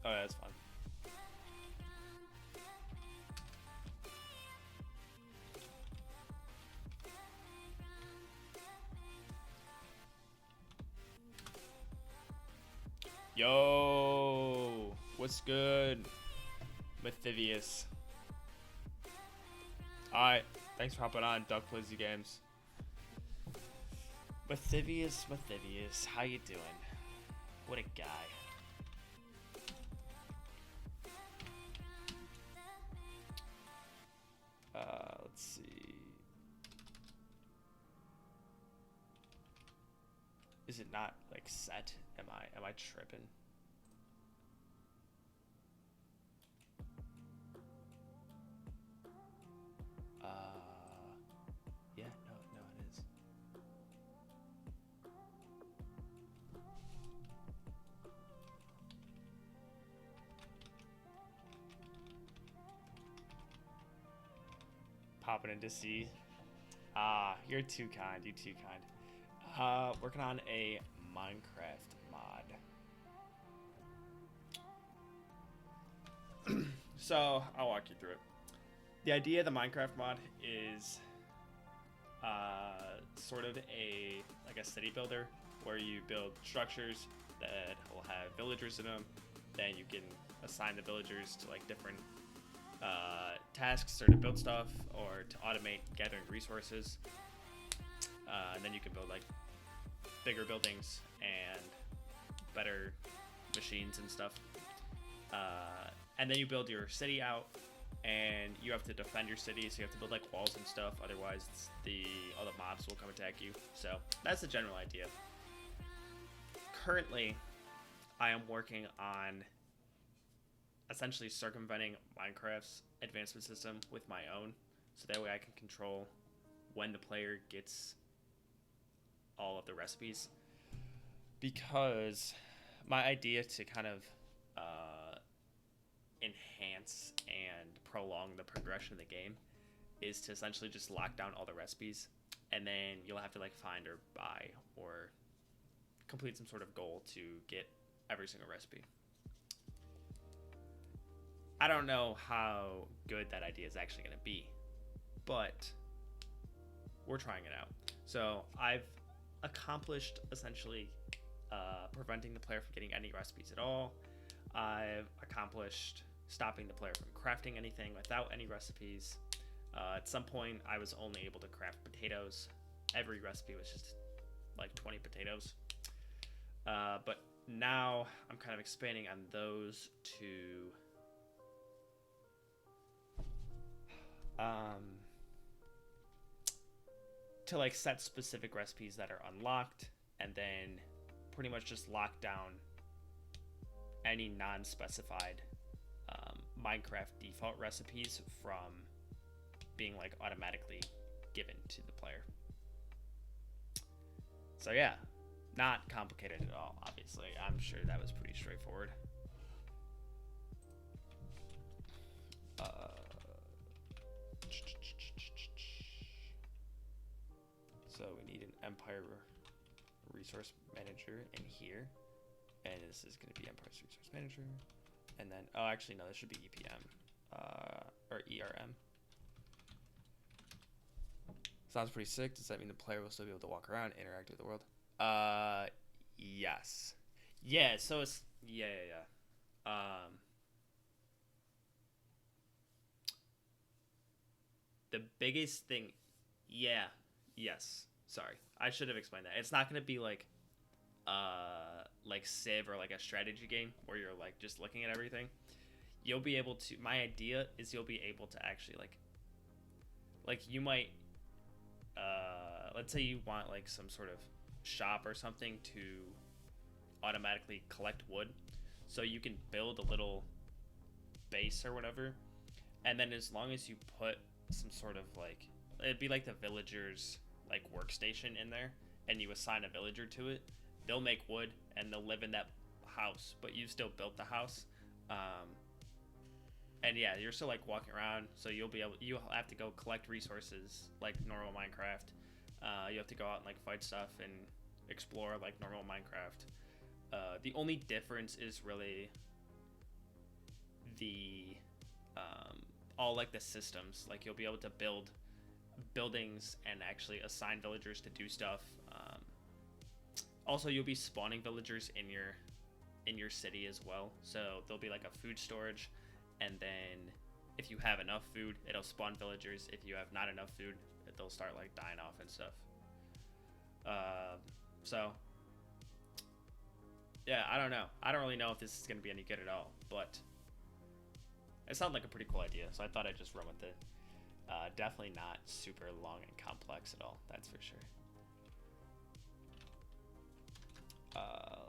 Oh, yeah, that's fine. Yo, what's good, Mathivius? Alright, thanks for hopping on, Duck Plizzy Games. Mathivius, how you doing? What a guy. Let's see. Is it not like set? Am I tripping? Yeah, no, it is. Popping into C. You're too kind. You're too kind. Working on a Minecraft mod. So I'll walk you through it. The idea of the Minecraft mod is sort of like a city builder where you build structures that will have villagers in them. Then you can assign the villagers to like different tasks, or to build stuff, or to automate gathering resources. And then you can build like bigger buildings and better machines and stuff. And then you build your city out, and you have to defend your city, so you have to build like walls and stuff. Otherwise, all the mobs will come attack you. So that's the general idea. Currently, I am working on essentially circumventing Minecraft's advancement system with my own, so that way I can control when the player gets all of the recipes. Because my idea to kind of enhance and prolong the progression of the game is to essentially just lock down all the recipes, and then you'll have to like find or buy or complete some sort of goal to get every single recipe. I don't know how good that idea is actually going to be, but we're trying it out. So I've accomplished essentially preventing the player from getting any recipes at all. I've accomplished stopping the player from crafting anything without any recipes. At some point, I was only able to craft potatoes. Every recipe was just like 20 potatoes. But now I'm kind of expanding on those to like set specific recipes that are unlocked, and then pretty much just lock down any non-specified Minecraft default recipes from being like automatically given to the player. So yeah, not complicated at all, obviously. I'm sure that was pretty straightforward. So we need an Empire Resource Manager in here. And this is going to be Empire's Resource Manager. And then, oh, actually, no, this should be EPM. Or ERM. Sounds pretty sick. Does that mean the player will still be able to walk around and interact with the world? Yes. Yeah, so it's, yeah. The biggest thing, yes. Sorry, I should have explained that. It's not going to be like Civ or like a strategy game where you're like just looking at everything. You'll be able to, my idea is you'll be able to actually like you might let's say you want like some sort of shop or something to automatically collect wood, so you can build a little base or whatever, and then as long as you put some sort of like, it'd be like the villagers like workstation in there, and you assign a villager to it, they'll make wood and they'll live in that house, but you still built the house. And yeah, you're still like walking around, so you'll have to go collect resources like normal Minecraft. You have to go out and like fight stuff and explore like normal Minecraft. The only difference is really the all like the systems. Like you'll be able to build buildings and actually assign villagers to do stuff. Also, you'll be spawning villagers in your city as well. So there'll be like a food storage, and then if you have enough food, it'll spawn villagers. If you have not enough food, they'll start like dying off and stuff. So yeah, I don't know. I don't really know if this is going to be any good at all, but it sounded like a pretty cool idea, so I thought I'd just run with it. Definitely not super long and complex at all, that's for sure.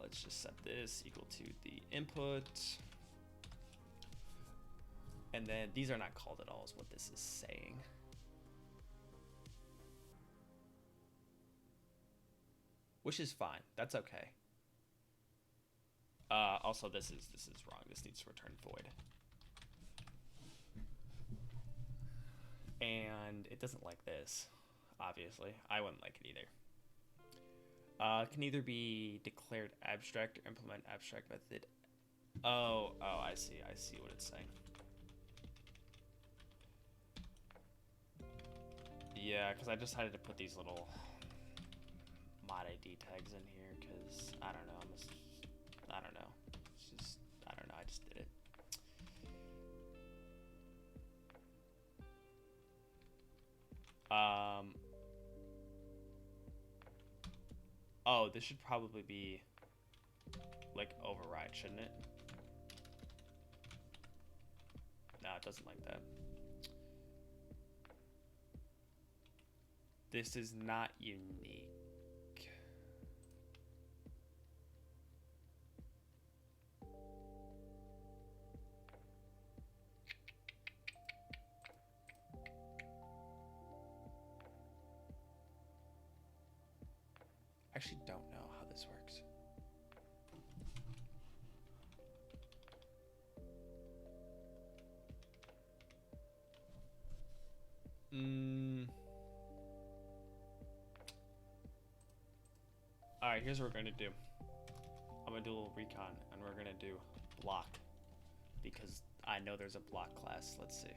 Let's just set this equal to the input. And then these are not called at all is what this is saying. Which is fine, that's okay. Also this is wrong, this needs to return void. And it doesn't like this, obviously. I wouldn't like it either. Can either be declared abstract or implement abstract method. Oh, I see what it's saying. Yeah, because I decided to put these little mod ID tags in here because I don't know. I don't know. I just did it. Oh, this should probably be like override, shouldn't it? doesn't like that. This is not unique. I actually don't know how this works. Alright, here's what we're going to do. I'm going to do a little recon, and we're going to do block. Because I know there's a block class. Let's see.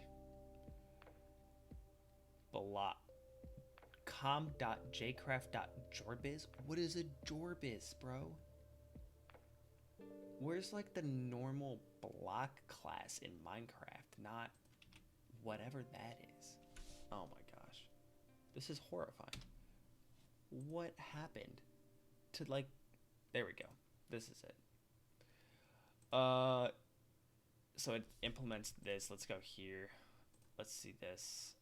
Block. com.jcraft.jorbiz? What is a jorbiz, bro? Where's like the normal block class in Minecraft, not whatever that is? Oh my gosh. This is horrifying. What happened to like, there we go. This is it. So it implements this. Let's go here. Let's see this.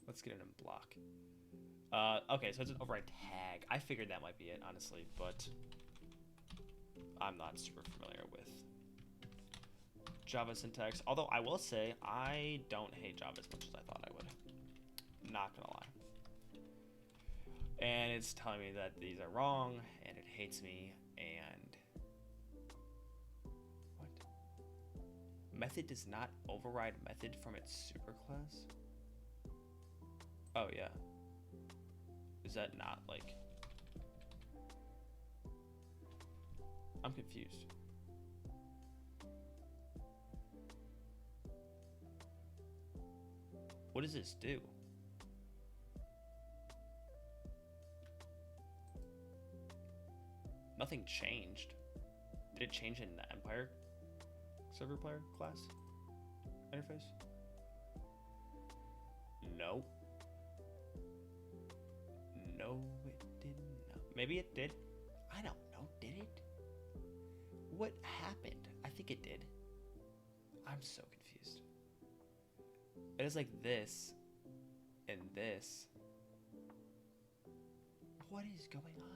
Let's get it in block. Okay, so it's an override tag. I figured that might be it, honestly, but I'm not super familiar with Java syntax. Although I will say I don't hate Java as much as I thought I would. Not gonna lie. And it's telling me that these are wrong, and it hates me, and what? Method does not override method from its superclass? Oh, yeah. Is that not, like... I'm confused. What does this do? Nothing changed. Did it change in the Empire server player class interface? No. No, it did not. Maybe it did. I don't know. Did it? What happened? I think it did. I'm so confused. It is like this and this. What is going on?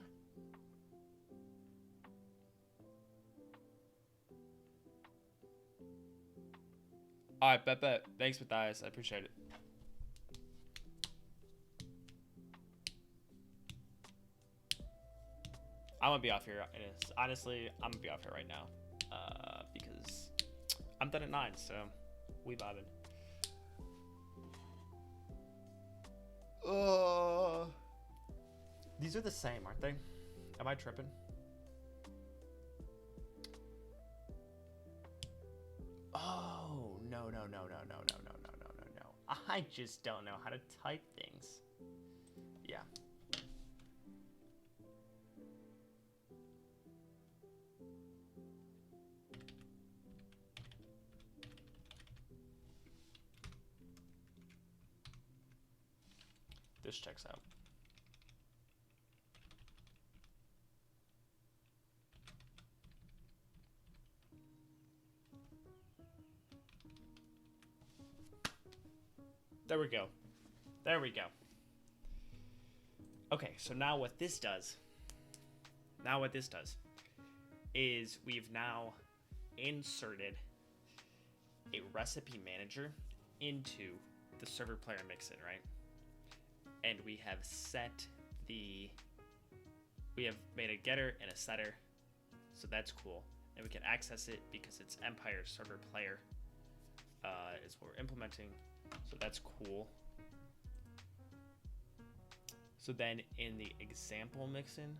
Alright, bet. Thanks, Matthias. I appreciate it. I'm gonna be off here. Honestly, I'm gonna be off here right now. Because I'm done at 9, so we vibing. These are the same, aren't they? Am I tripping? Oh, no. I just don't know how to type things. Yeah. This checks out. There we go. There we go. Okay, so now what this does is we've now inserted a recipe manager into the server player mixin, right? And we have made a getter and a setter, so that's cool. And we can access it because it's Empire server player is what we're implementing, so that's cool. So then in the example mixin,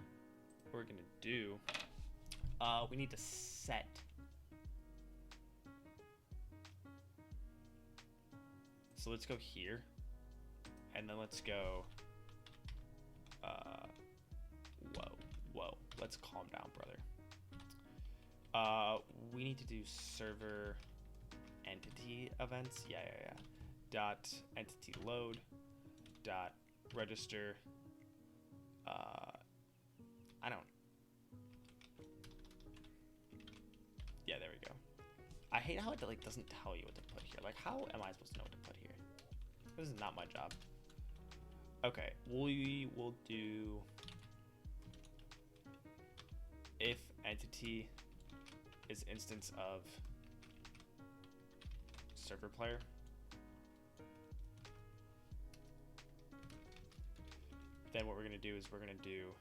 what we're gonna do, we need to set. So let's go here, and then let's go, whoa, let's calm down, brother. We need to do server entity events, yeah. Dot entity load, dot register, yeah, there we go. I hate how it like doesn't tell you what to put here. Like, how am I supposed to know what to put here? This is not my job. Okay, we will do if entity is instance of server player. Then what we're gonna do is we're gonna do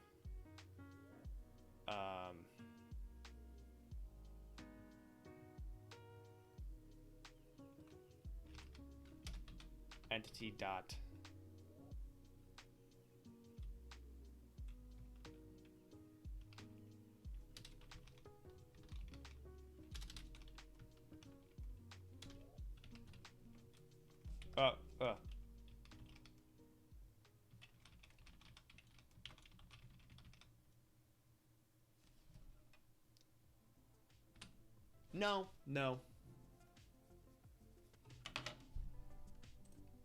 entity dot no.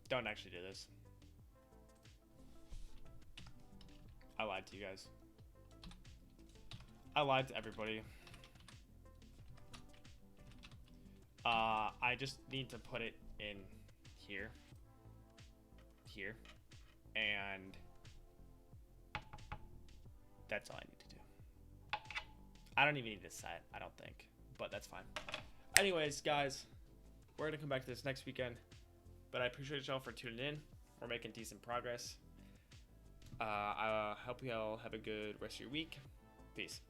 Don't actually do this. I lied to you guys. I lied to everybody. I just need to put it in here. Here. And that's all I need to do. I don't even need to set, I don't think. But that's fine. Anyways, guys, we're going to come back to this next weekend. But I appreciate y'all for tuning in. We're making decent progress. I hope y'all have a good rest of your week. Peace.